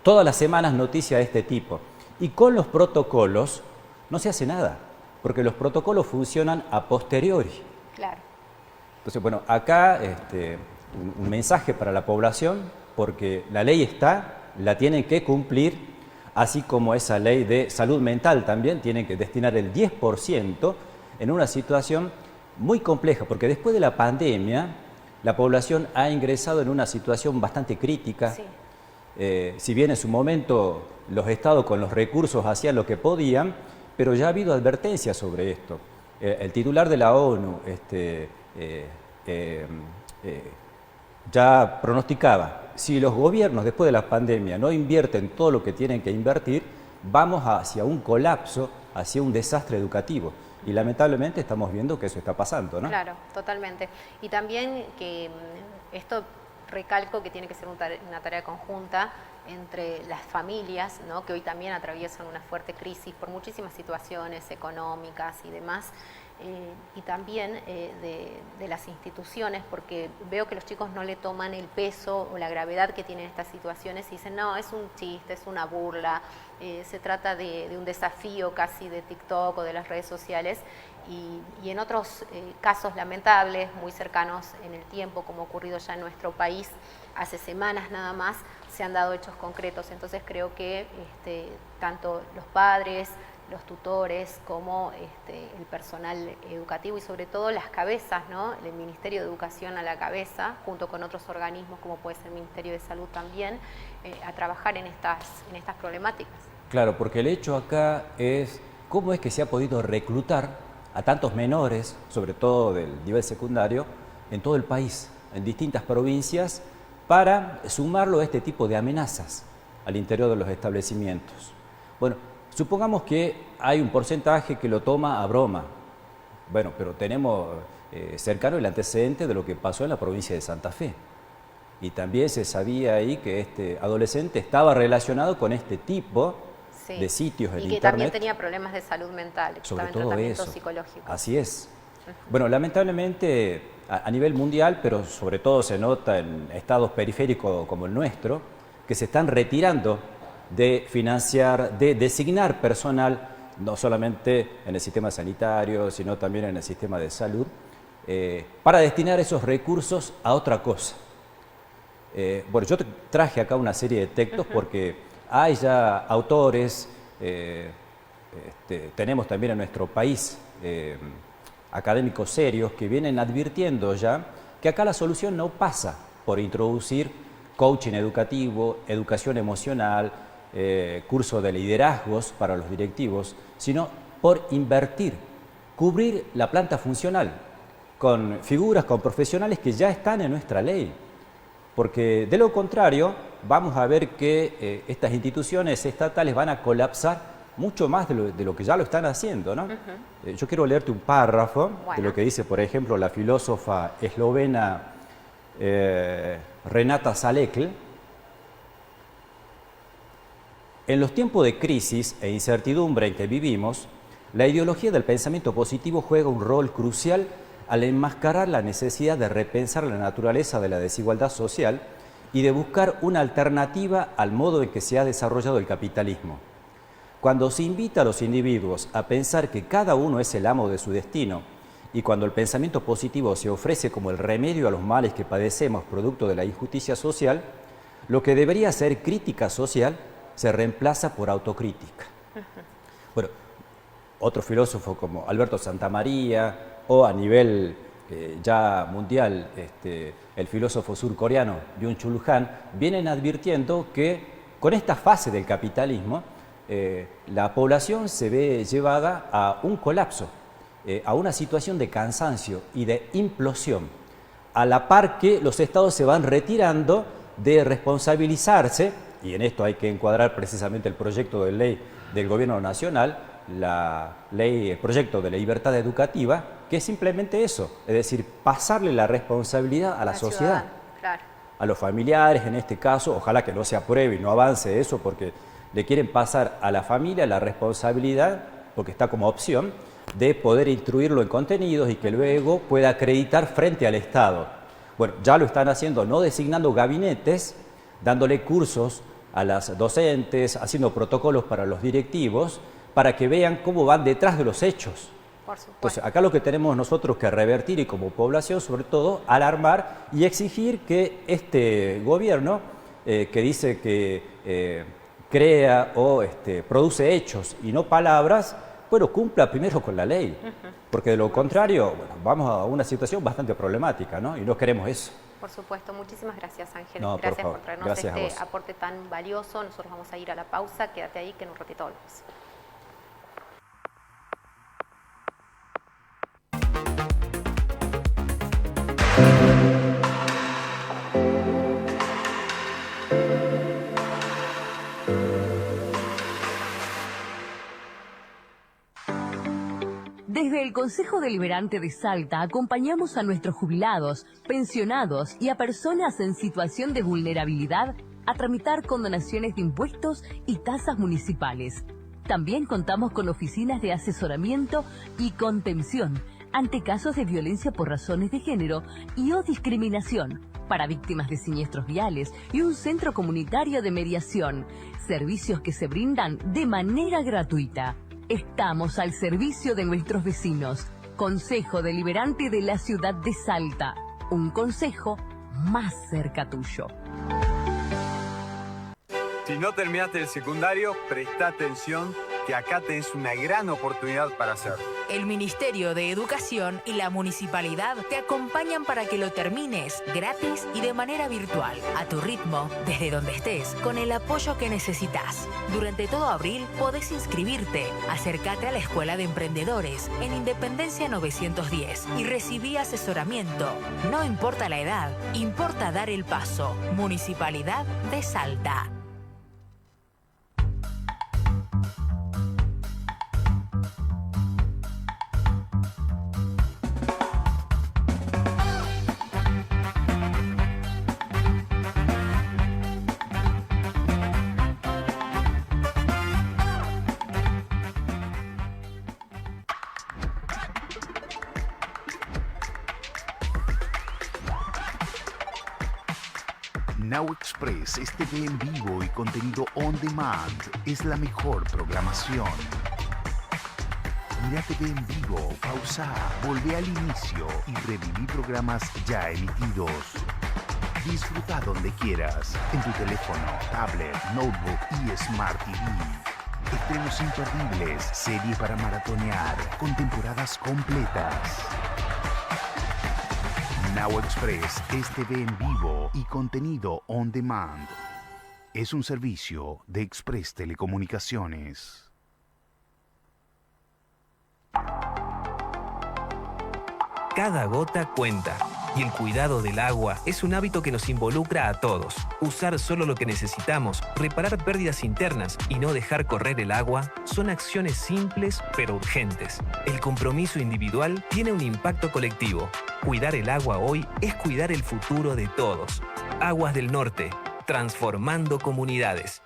todas las semanas noticias de este tipo. Y con los protocolos no se hace nada, porque los protocolos funcionan a posteriori.
Claro.
Entonces, bueno, acá un mensaje para la población, porque la ley está, la tienen que cumplir, así como esa ley de salud mental también tienen que destinar el 10% en una situación muy compleja, porque después de la pandemia la población ha ingresado en una situación bastante crítica.
Sí.
Si bien en su momento los estados con los recursos hacían lo que podían, pero ya ha habido advertencias sobre esto. El titular de la ONU ya pronosticaba, si los gobiernos después de la pandemia no invierten todo lo que tienen que invertir, vamos hacia un colapso, hacia un desastre educativo. Y lamentablemente estamos viendo que eso está pasando, ¿no?
Claro, totalmente. Y también que esto recalco que tiene que ser una tarea conjunta entre las familias, ¿no? Que hoy también atraviesan una fuerte crisis por muchísimas situaciones económicas y demás, y también de las instituciones, porque veo que los chicos no le toman el peso o la gravedad que tienen estas situaciones y dicen, no, es un chiste, es una burla, se trata de un desafío casi de TikTok o de las redes sociales, y en otros casos lamentables, muy cercanos en el tiempo, como ha ocurrido ya en nuestro país, hace semanas nada más, se han dado hechos concretos. Entonces creo que tanto los padres, los tutores, como el personal educativo y sobre todo las cabezas, ¿no? El Ministerio de Educación a la cabeza, junto con otros organismos como puede ser el Ministerio de Salud también, a trabajar en estas problemáticas.
Claro, porque el hecho acá es cómo es que se ha podido reclutar a tantos menores, sobre todo del nivel secundario, en todo el país, en distintas provincias, para sumarlo a este tipo de amenazas al interior de los establecimientos. Bueno, supongamos que hay un porcentaje que lo toma a broma. Bueno, pero tenemos cercano el antecedente de lo que pasó en la provincia de Santa Fe. Y también se sabía ahí que este adolescente estaba relacionado con este tipo de sitios en
Internet. Y que también tenía problemas de salud mental,
sobre todo
tratamiento
eso.
Psicológico.
Así es. Bueno, lamentablemente a nivel mundial, pero sobre todo se nota en estados periféricos como el nuestro, que se están retirando de financiar, de designar personal, no solamente en el sistema sanitario, sino también en el sistema de salud, para destinar esos recursos a otra cosa. Bueno, yo traje acá una serie de textos porque hay ya autores, tenemos también en nuestro país académicos serios que vienen advirtiendo ya que acá la solución no pasa por introducir coaching educativo, educación emocional, curso de liderazgos para los directivos, sino por invertir, cubrir la planta funcional con figuras, con profesionales que ya están en nuestra ley. Porque de lo contrario, vamos a ver que estas instituciones estatales van a colapsar mucho más de lo que ya lo están haciendo, ¿no? Yo quiero leerte un párrafo de lo que dice, por ejemplo, la filósofa eslovena Renata Salecl. En los tiempos de crisis e incertidumbre en que vivimos, la ideología del pensamiento positivo juega un rol crucial al enmascarar la necesidad de repensar la naturaleza de la desigualdad social y de buscar una alternativa al modo en que se ha desarrollado el capitalismo. Cuando se invita a los individuos a pensar que cada uno es el amo de su destino y cuando el pensamiento positivo se ofrece como el remedio a los males que padecemos producto de la injusticia social, lo que debería ser crítica social se reemplaza por autocrítica. Bueno, otro filósofo como Alberto Santamaría o a nivel ya mundial, el filósofo surcoreano Byung-Chul Han, vienen advirtiendo que con esta fase del capitalismo la población se ve llevada a un colapso, a una situación de cansancio y de implosión, a la par que los estados se van retirando de responsabilizarse, y en esto hay que encuadrar precisamente el proyecto de ley del Gobierno Nacional, el proyecto de la libertad educativa, que es simplemente eso, es decir, pasarle la responsabilidad a la sociedad,
claro,
a los familiares en este caso. Ojalá que no se apruebe y no avance eso, porque le quieren pasar a la familia la responsabilidad, porque está como opción, de poder instruirlo en contenidos y que luego pueda acreditar frente al Estado. Bueno, ya lo están haciendo, no designando gabinetes, dándole cursos a las docentes, haciendo protocolos para los directivos, para que vean cómo van detrás de los hechos.
Por supuesto.
Entonces, acá lo que tenemos nosotros que revertir y como población, sobre todo, alarmar y exigir que este gobierno, que dice que crea o produce hechos y no palabras, bueno, cumpla primero con la ley, porque de lo contrario, bueno, vamos a una situación bastante problemática, ¿no? Y no queremos eso.
Por supuesto, muchísimas gracias, Ángel.
No,
gracias
por
por traernos
gracias
este aporte tan valioso. Nosotros vamos a ir a la pausa, quédate ahí que en un ratito volvemos.
Desde el Consejo Deliberante de Salta acompañamos a nuestros jubilados, pensionados y a personas en situación de vulnerabilidad a tramitar condonaciones de impuestos y tasas municipales. También contamos con oficinas de asesoramiento y contención ante casos de violencia por razones de género y o discriminación para víctimas de siniestros viales y un centro comunitario de mediación, servicios que se brindan de manera gratuita. Estamos al servicio de nuestros vecinos. Consejo Deliberante de la Ciudad de Salta. Un consejo más cerca tuyo.
Si no terminaste el secundario, presta atención que acá tenés una gran oportunidad para hacerlo.
El Ministerio de Educación y la Municipalidad te acompañan para que lo termines gratis y de manera virtual, a tu ritmo, desde donde estés, con el apoyo que necesitas. Durante todo abril podés inscribirte. Acércate a la Escuela de Emprendedores en Independencia 910 y recibí asesoramiento. No importa la edad, importa dar el paso. Municipalidad de Salta.
Now Express es TV en vivo y contenido on demand. Es la mejor programación. Mira TV en vivo, pausa, volvé al inicio y reviví programas ya emitidos. Disfruta donde quieras, en tu teléfono, tablet, notebook y Smart TV. Estrenos imperdibles, serie para maratonear, con temporadas completas. Now Express es TV en vivo y contenido on demand. Es un servicio de Express Telecomunicaciones.
Cada gota cuenta. Y el cuidado del agua es un hábito que nos involucra a todos. Usar solo lo que necesitamos, reparar pérdidas internas y no dejar correr el agua son acciones simples pero urgentes. El compromiso individual tiene un impacto colectivo. Cuidar el agua hoy es cuidar el futuro de todos. Aguas del Norte, transformando comunidades.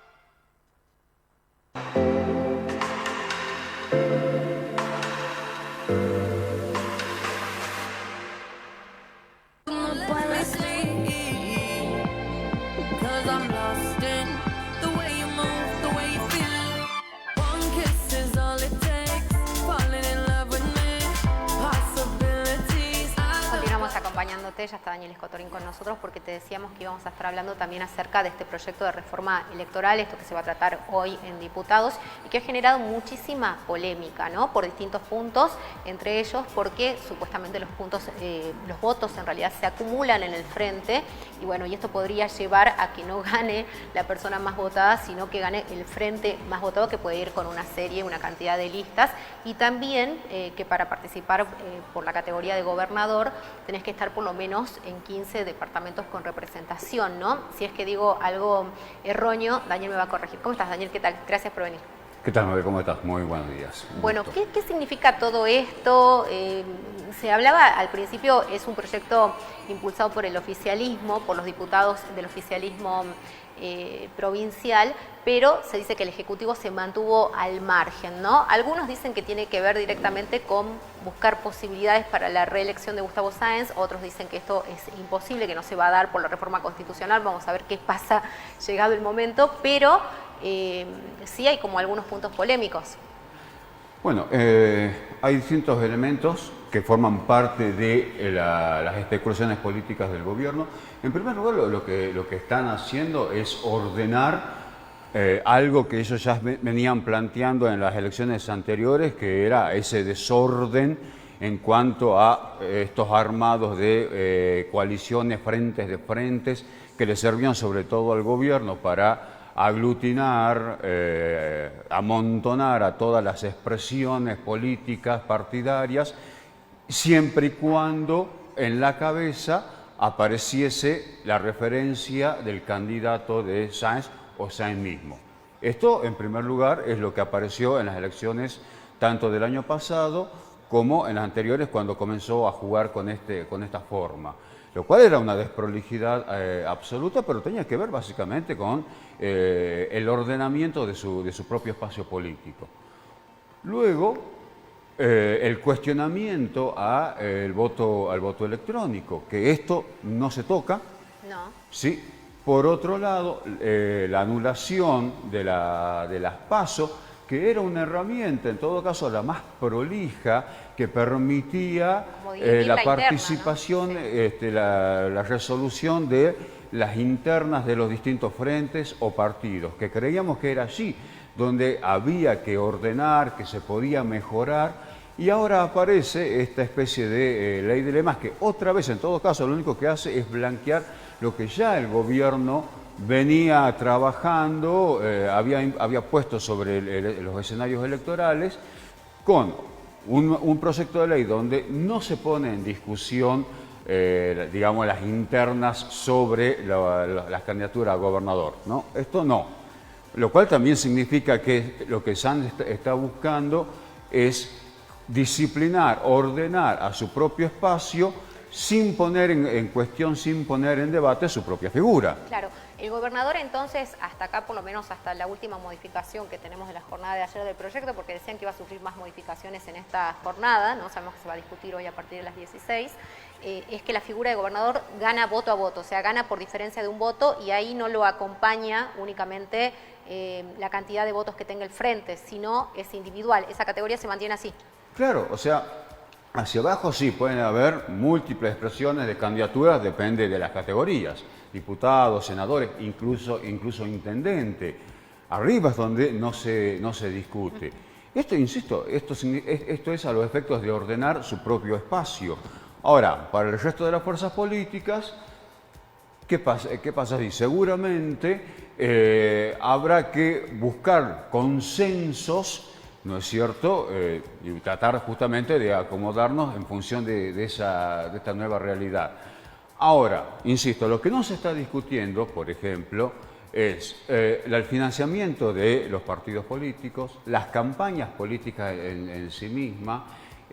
Acompañándote, ya está Daniel Escotorín con nosotros porque te decíamos que íbamos a estar hablando también acerca de este proyecto de reforma electoral, esto que se va a tratar hoy en diputados y que ha generado muchísima polémica, ¿no? Por distintos puntos, entre ellos porque supuestamente los votos en realidad se acumulan en el frente y bueno, y esto podría llevar a que no gane la persona más votada, sino que gane el frente más votado, que puede ir con una serie, una cantidad de listas, y también que para participar por la categoría de gobernador tenés que estar por lo menos en 15 departamentos con representación, ¿no? Si es que digo algo erróneo, Daniel me va a corregir. ¿Cómo estás, Daniel? ¿Qué tal? Gracias por venir.
¿Qué tal, Mabel? ¿Cómo estás? Muy buenos días.
Bueno, ¿qué significa todo esto? Se hablaba al principio, es un proyecto impulsado por el oficialismo, por los diputados del oficialismo provincial, pero se dice que el Ejecutivo se mantuvo al margen, ¿no? Algunos dicen que tiene que ver directamente con buscar posibilidades para la reelección de Gustavo Sáenz, otros dicen que esto es imposible, que no se va a dar por la reforma constitucional, vamos a ver qué pasa llegado el momento, pero sí hay como algunos puntos polémicos.
Bueno, hay distintos elementos que forman parte de las especulaciones políticas del gobierno. En primer lugar, lo que están haciendo es ordenar algo que ellos ya venían planteando en las elecciones anteriores, que era ese desorden en cuanto a estos armados de coaliciones, frentes de frentes, que le servían sobre todo al gobierno para aglutinar, amontonar a todas las expresiones políticas partidarias, siempre y cuando en la cabeza apareciese la referencia del candidato de Sáenz o Sáenz mismo. Esto, en primer lugar, es lo que apareció en las elecciones tanto del año pasado como en las anteriores cuando comenzó a jugar con esta forma. Lo cual era una desprolijidad absoluta, pero tenía que ver básicamente con el ordenamiento de su propio espacio político. Luego, el cuestionamiento al voto electrónico, que esto no se toca.
No.
Sí. Por otro lado, la anulación de las PASO, que era una herramienta, en todo caso la más prolija, que permitía la participación, interna, ¿no? Sí. La resolución de las internas de los distintos frentes o partidos, que creíamos que era allí donde había que ordenar, que se podía mejorar, y ahora aparece esta especie de ley de lemas que otra vez, en todo caso, lo único que hace es blanquear lo que ya el gobierno venía trabajando, había puesto sobre los escenarios electorales, con un proyecto de ley donde no se pone en discusión, digamos, las internas sobre las candidaturas a gobernador, ¿no? Esto no. Lo cual también significa que lo que SAN está buscando es disciplinar, ordenar a su propio espacio sin poner en cuestión, sin poner en debate su propia figura.
Claro. El gobernador entonces, hasta acá, por lo menos hasta la última modificación que tenemos de la jornada de ayer del proyecto, porque decían que iba a sufrir más modificaciones en esta jornada, no sabemos que se va a discutir hoy a partir de las 16, es que la figura de gobernador gana voto a voto, o sea, gana por diferencia de un voto y ahí no lo acompaña únicamente la cantidad de votos que tenga el frente, sino es individual. Esa categoría se mantiene así.
Claro, o sea, hacia abajo sí pueden haber múltiples expresiones de candidaturas, depende de las categorías. Diputados, senadores, incluso intendente. Arriba es donde no se discute. Esto, insisto, esto es a los efectos de ordenar su propio espacio. Ahora, para el resto de las fuerzas políticas, ¿qué pasa? Y seguramente habrá que buscar consensos, ¿no es cierto? Y tratar justamente de acomodarnos en función de esta nueva realidad. Ahora, insisto, lo que no se está discutiendo, por ejemplo, es el financiamiento de los partidos políticos, las campañas políticas en sí mismas,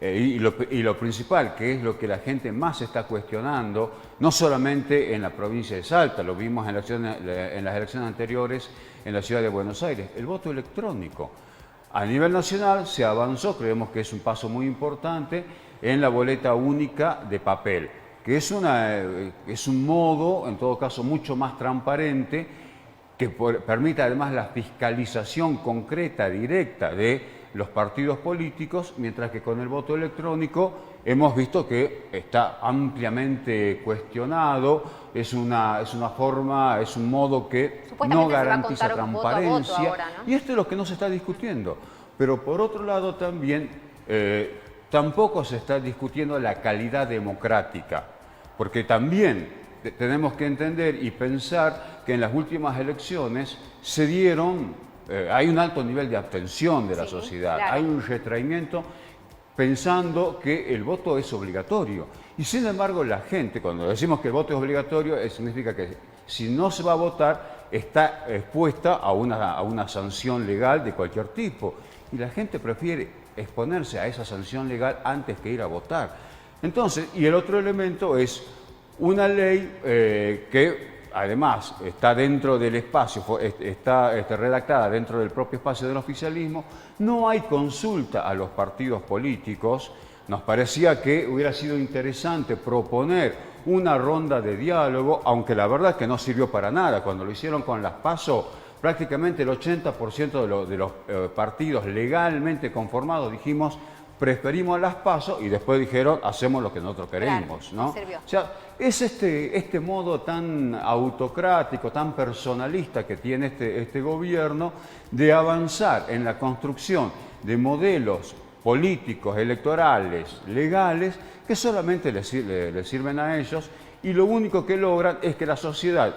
y lo principal, que es lo que la gente más está cuestionando, no solamente en la provincia de Salta, lo vimos en las elecciones anteriores en la ciudad de Buenos Aires, el voto electrónico. A nivel nacional se avanzó, creemos que es un paso muy importante, en la boleta única de papel, que es un modo, en todo caso, mucho más transparente, que permite además la fiscalización concreta, directa de los partidos políticos, mientras que con el voto electrónico hemos visto que está ampliamente cuestionado, es un modo que no garantiza transparencia, ahora, ¿no? Y esto es lo que no se está discutiendo. Pero por otro lado también tampoco se está discutiendo la calidad democrática, porque también tenemos que entender y pensar que en las últimas elecciones se dieron, hay un alto nivel de abstención de la sociedad, claro. Hay un retraimiento pensando que el voto es obligatorio. Y sin embargo la gente, cuando decimos que el voto es obligatorio, significa que si no se va a votar, está expuesta a una sanción legal de cualquier tipo. Y la gente prefiere exponerse a esa sanción legal antes que ir a votar. Entonces, y el otro elemento es una ley que además está dentro del espacio, está redactada dentro del propio espacio del oficialismo, no hay consulta a los partidos políticos. Nos parecía que hubiera sido interesante proponer una ronda de diálogo, aunque la verdad es que no sirvió para nada. Cuando lo hicieron con las PASO, prácticamente el 80% de los partidos legalmente conformados dijimos preferimos las PASO y después dijeron hacemos lo que nosotros queremos, ¿no? O sea, es este modo tan autocrático, tan personalista que tiene este gobierno de avanzar en la construcción de modelos políticos, electorales, legales, que solamente les sirven a ellos, y lo único que logran es que la sociedad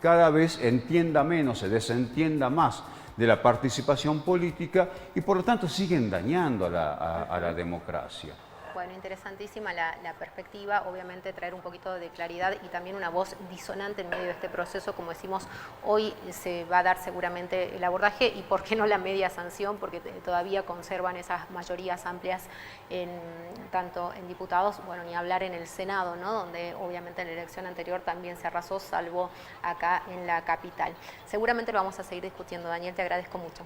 cada vez entienda menos, se desentienda más de la participación política y por lo tanto siguen dañando a la democracia.
Bueno, interesantísima la perspectiva, obviamente traer un poquito de claridad y también una voz disonante en medio de este proceso. Como decimos, hoy se va a dar seguramente el abordaje y por qué no la media sanción, porque todavía conservan esas mayorías amplias tanto en diputados, bueno, ni hablar en el Senado, ¿no? Donde obviamente en la elección anterior también se arrasó, salvo acá en la capital. Seguramente lo vamos a seguir discutiendo. Daniel, te agradezco mucho.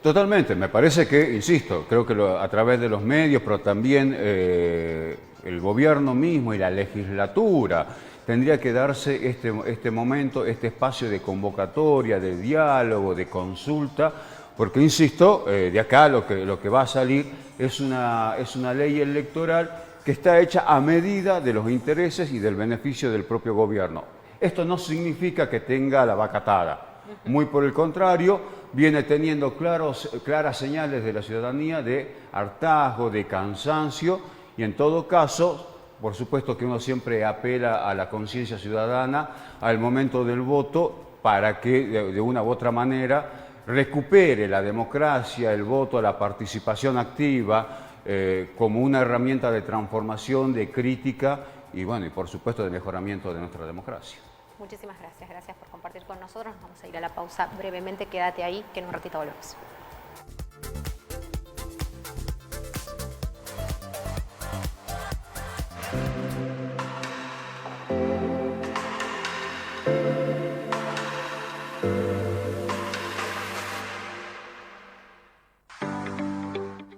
Totalmente, me parece que, insisto, creo que a través de los medios, pero también el gobierno mismo y la legislatura, tendría que darse este momento, este espacio de convocatoria, de diálogo, de consulta, porque, insisto, de acá lo que va a salir es una ley electoral que está hecha a medida de los intereses y del beneficio del propio gobierno. Esto no significa que tenga la vaca atada, muy por el contrario, viene teniendo claras señales de la ciudadanía de hartazgo, de cansancio, y en todo caso, por supuesto que uno siempre apela a la conciencia ciudadana al momento del voto para que de una u otra manera recupere la democracia, el voto, la participación activa como una herramienta de transformación, de crítica y, bueno, y por supuesto de mejoramiento de nuestra democracia.
Muchísimas gracias. Gracias por compartir con nosotros. Vamos a ir a la pausa brevemente. Quédate ahí, que en un ratito volvemos.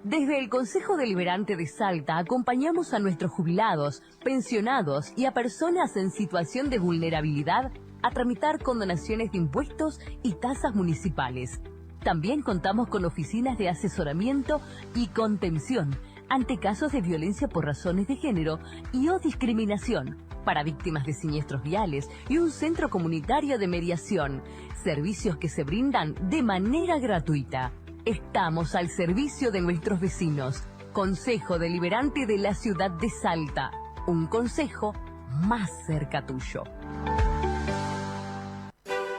Desde el Consejo Deliberante de Salta acompañamos a nuestros jubilados, pensionados y a personas en situación de vulnerabilidad a tramitar condonaciones de impuestos y tasas municipales. También contamos con oficinas de asesoramiento y contención ante casos de violencia por razones de género y o discriminación para víctimas de siniestros viales y un centro comunitario de mediación, servicios que se brindan de manera gratuita. Estamos al servicio de nuestros vecinos. Consejo Deliberante de la Ciudad de Salta. Un consejo más cerca tuyo.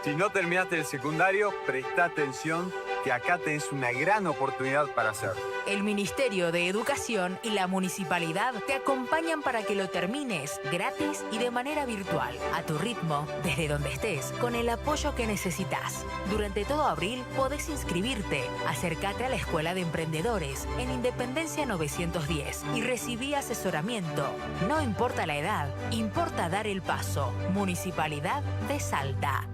Si no terminaste el secundario, presta atención que acá tenés una gran oportunidad para hacerlo.
El Ministerio de Educación y la Municipalidad te acompañan para que lo termines gratis y de manera virtual, a tu ritmo, desde donde estés, con el apoyo que necesitas. Durante todo abril podés inscribirte, acércate a la Escuela de Emprendedores en Independencia 910 y recibí asesoramiento. No importa la edad, importa dar el paso. Municipalidad de Salta.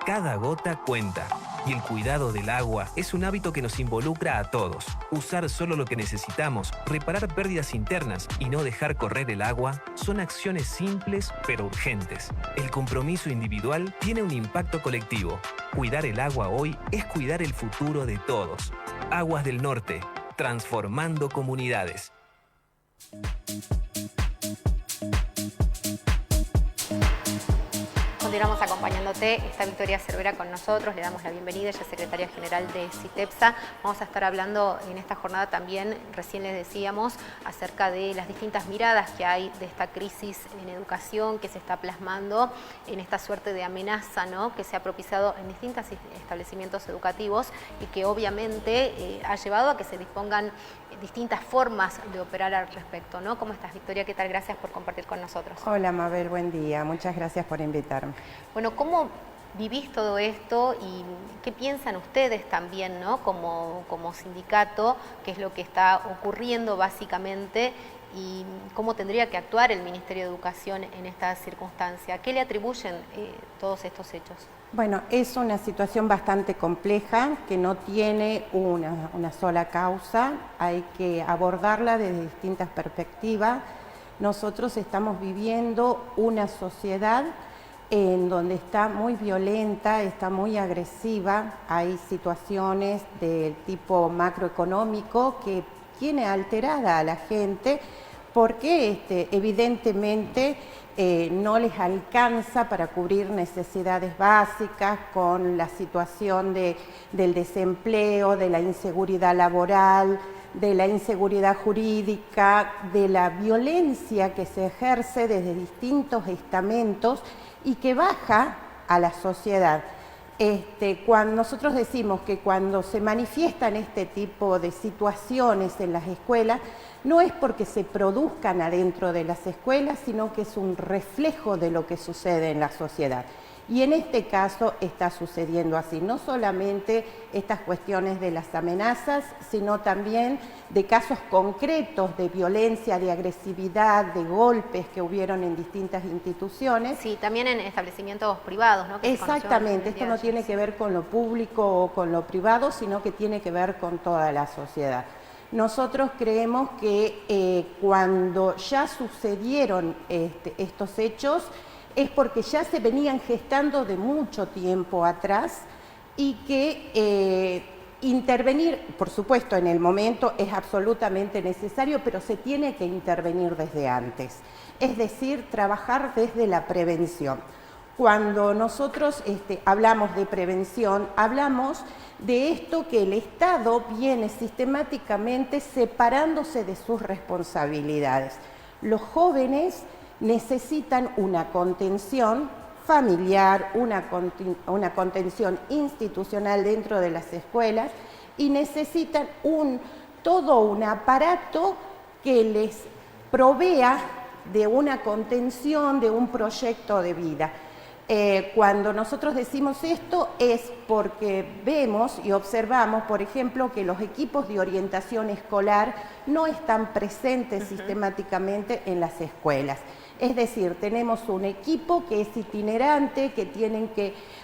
Cada gota cuenta. Y el cuidado del agua es un hábito que nos involucra a todos. Usar solo lo que necesitamos, reparar pérdidas internas y no dejar correr el agua son acciones simples pero urgentes. El compromiso individual tiene un impacto colectivo. Cuidar el agua hoy es cuidar el futuro de todos. Aguas del Norte, transformando comunidades.
Continuamos acompañándote. Está Victoria Cervera con nosotros, le damos la bienvenida, ella es secretaria general de CITEPSA. Vamos a estar hablando en esta jornada también, recién les decíamos, acerca de las distintas miradas que hay de esta crisis en educación que se está plasmando en esta suerte de amenaza, ¿no?, que se ha propiciado en distintos establecimientos educativos y que obviamente ha llevado a que se dispongan distintas formas de operar al respecto, ¿no? ¿Cómo estás, Victoria? ¿Qué tal? Gracias por compartir con nosotros.
Hola, Mabel, buen día. Muchas gracias por invitarme.
Bueno, ¿cómo vivís todo esto y qué piensan ustedes también, ¿no?, como sindicato, qué es lo que está ocurriendo básicamente y cómo tendría que actuar el Ministerio de Educación en esta circunstancia? ¿Qué le atribuyen todos estos hechos?
Bueno, es una situación bastante compleja que no tiene una sola causa, hay que abordarla desde distintas perspectivas. Nosotros estamos viviendo una sociedad en donde está muy violenta, está muy agresiva, hay situaciones del tipo macroeconómico que tiene alterada a la gente porque evidentemente no les alcanza para cubrir necesidades básicas, con la situación del desempleo, de la inseguridad laboral, de la inseguridad jurídica, de la violencia que se ejerce desde distintos estamentos y que baja a la sociedad. Cuando nosotros decimos que cuando se manifiestan este tipo de situaciones en las escuelas, no es porque se produzcan adentro de las escuelas, sino que es un reflejo de lo que sucede en la sociedad. Y en este caso está sucediendo así, no solamente estas cuestiones de las amenazas, sino también de casos concretos de violencia, de agresividad, de golpes que hubieron en distintas instituciones.
Sí, también en establecimientos privados, ¿no?
Exactamente, esto no tiene que ver con lo público o con lo privado, sino que tiene que ver con toda la sociedad. Nosotros creemos que cuando ya sucedieron estos hechos, es porque ya se venían gestando de mucho tiempo atrás y que intervenir, por supuesto, en el momento es absolutamente necesario, pero se tiene que intervenir desde antes, es decir, trabajar desde la prevención. Cuando nosotros hablamos de prevención, hablamos de esto que el Estado viene sistemáticamente separándose de sus responsabilidades. Los jóvenes necesitan una contención familiar, una contención institucional dentro de las escuelas y necesitan todo un aparato que les provea de una contención, de un proyecto de vida. Cuando nosotros decimos esto es porque vemos y observamos, por ejemplo, que los equipos de orientación escolar no están presentes sistemáticamente en las escuelas. Es decir, tenemos un equipo que es itinerante, que tienen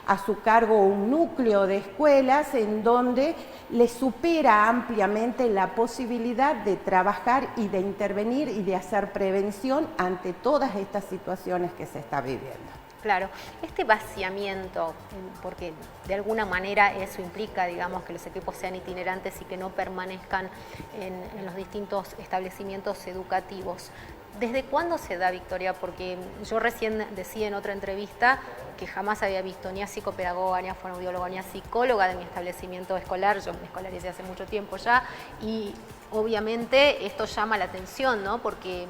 a su cargo un núcleo de escuelas en donde les supera ampliamente la posibilidad de trabajar y de intervenir y de hacer prevención ante todas estas situaciones que se está viviendo.
Claro, este vaciamiento, porque de alguna manera eso implica, digamos, que los equipos sean itinerantes y que no permanezcan en los distintos establecimientos educativos. ¿Desde cuándo se da, Victoria? Porque yo recién decía en otra entrevista que jamás había visto ni a psicopedagoga, ni a fonoaudióloga, ni a psicóloga de mi establecimiento escolar. Yo me escolaricé hace mucho tiempo ya y obviamente esto llama la atención, ¿no? Porque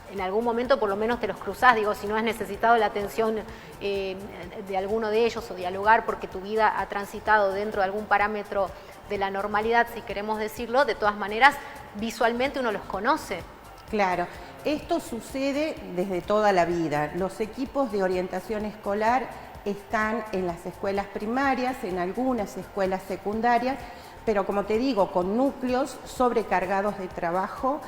en algún momento por lo menos te los cruzás, digo, si no has necesitado la atención de alguno de ellos o dialogar porque tu vida ha transitado dentro de algún parámetro de la normalidad, si queremos decirlo, de todas maneras visualmente uno los conoce.
Claro, esto sucede desde toda la vida. Los equipos de orientación escolar están en las escuelas primarias, en algunas escuelas secundarias, pero como te digo, con núcleos sobrecargados de trabajo.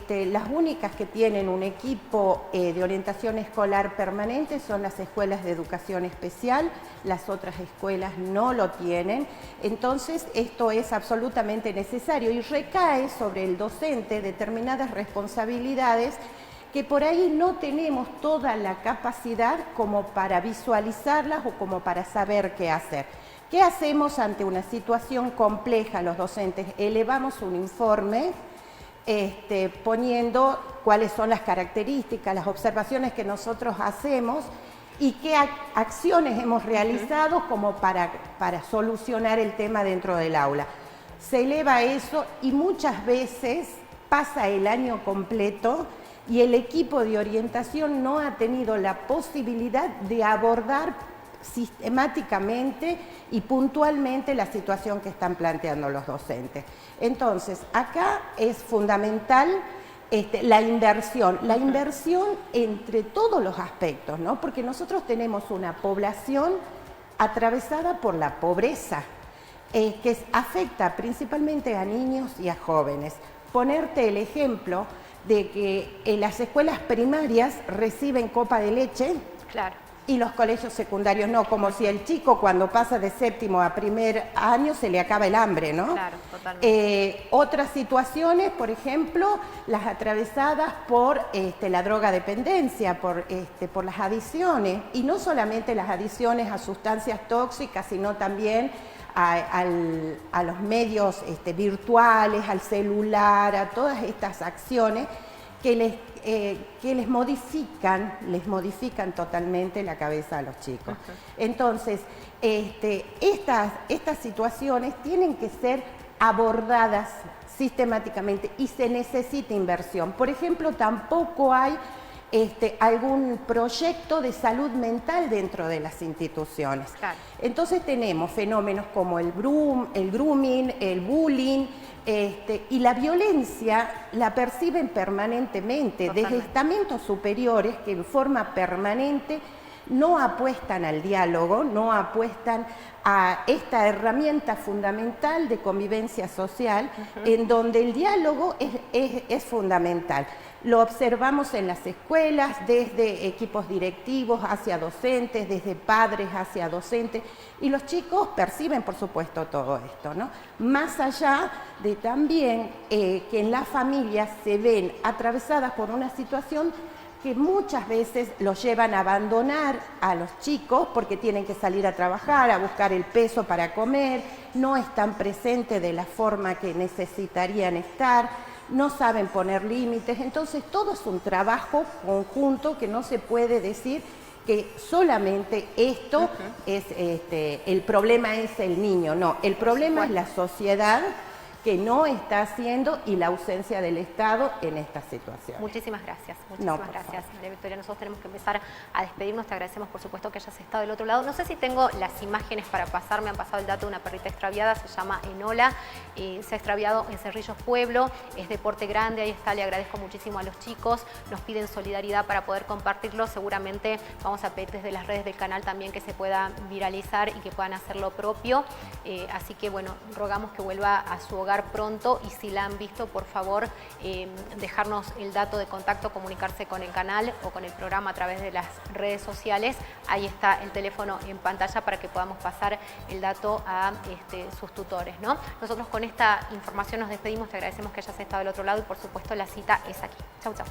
Las únicas que tienen un equipo de orientación escolar permanente son las escuelas de educación especial, las otras escuelas no lo tienen. Entonces esto es absolutamente necesario y recae sobre el docente determinadas responsabilidades que por ahí no tenemos toda la capacidad como para visualizarlas o como para saber qué hacer. ¿Qué hacemos ante una situación compleja los docentes? Elevamos un informe poniendo cuáles son las características, las observaciones que nosotros hacemos y qué acciones hemos realizado como para solucionar el tema dentro del aula. Se eleva eso y muchas veces pasa el año completo y el equipo de orientación no ha tenido la posibilidad de abordar sistemáticamente y puntualmente la situación que están planteando los docentes. Entonces, acá es fundamental la inversión entre todos los aspectos, ¿no? Porque nosotros tenemos una población atravesada por la pobreza, que afecta principalmente a niños y a jóvenes. Ponerte el ejemplo de que en las escuelas primarias reciben copa de leche.
Claro.
Y los colegios secundarios no, como si el chico cuando pasa de séptimo a primer año se le acaba el hambre, ¿no?
Claro, totalmente.
Otras situaciones, por ejemplo, las atravesadas por la drogadependencia, por las adicciones, y no solamente las adicciones a sustancias tóxicas, sino también a los medios virtuales, al celular, a todas estas acciones que les les modifican totalmente la cabeza a los chicos. Entonces, estas situaciones tienen que ser abordadas sistemáticamente y se necesita inversión. Por ejemplo, tampoco hay algún proyecto de salud mental dentro de las instituciones. Claro. Entonces tenemos fenómenos como el grooming, el bullying, y la violencia la perciben permanentemente. Totalmente. Desde estamentos superiores que en forma permanente no apuestan al diálogo, no apuestan a esta herramienta fundamental de convivencia social, en donde el diálogo es fundamental. Lo observamos en las escuelas, desde equipos directivos hacia docentes, desde padres hacia docentes, y los chicos perciben, por supuesto, todo esto, ¿no? Más allá de también que en las familias se ven atravesadas por una situación que muchas veces los llevan a abandonar a los chicos porque tienen que salir a trabajar, a buscar el peso para comer, no están presentes de la forma que necesitarían estar, no saben poner límites. Entonces todo es un trabajo conjunto que no se puede decir que solamente esto es, el problema es el niño, no, el problema es la sociedad que no está haciendo y la ausencia del Estado en esta situación.
Muchísimas gracias, gracias, María Victoria. Nosotros tenemos que empezar a despedirnos. Te agradecemos, por supuesto, que hayas estado del otro lado. No sé si tengo las imágenes para pasar. Me han pasado el dato de una perrita extraviada, se llama Enola, se ha extraviado en Cerrillos Pueblo, es de porte grande, ahí está. Le agradezco muchísimo a los chicos, nos piden solidaridad para poder compartirlo. Seguramente vamos a pedir desde las redes del canal también que se pueda viralizar y que puedan hacer lo propio. Así que, bueno, rogamos que vuelva a su hogar pronto, y si la han visto, por favor, dejarnos el dato de contacto, comunicarse con el canal o con el programa a través de las redes sociales. Ahí está el teléfono en pantalla para que podamos pasar el dato a sus tutores, ¿no? Nosotros con esta información nos despedimos, te agradecemos que hayas estado del otro lado y por supuesto la cita es aquí. Chau, chau.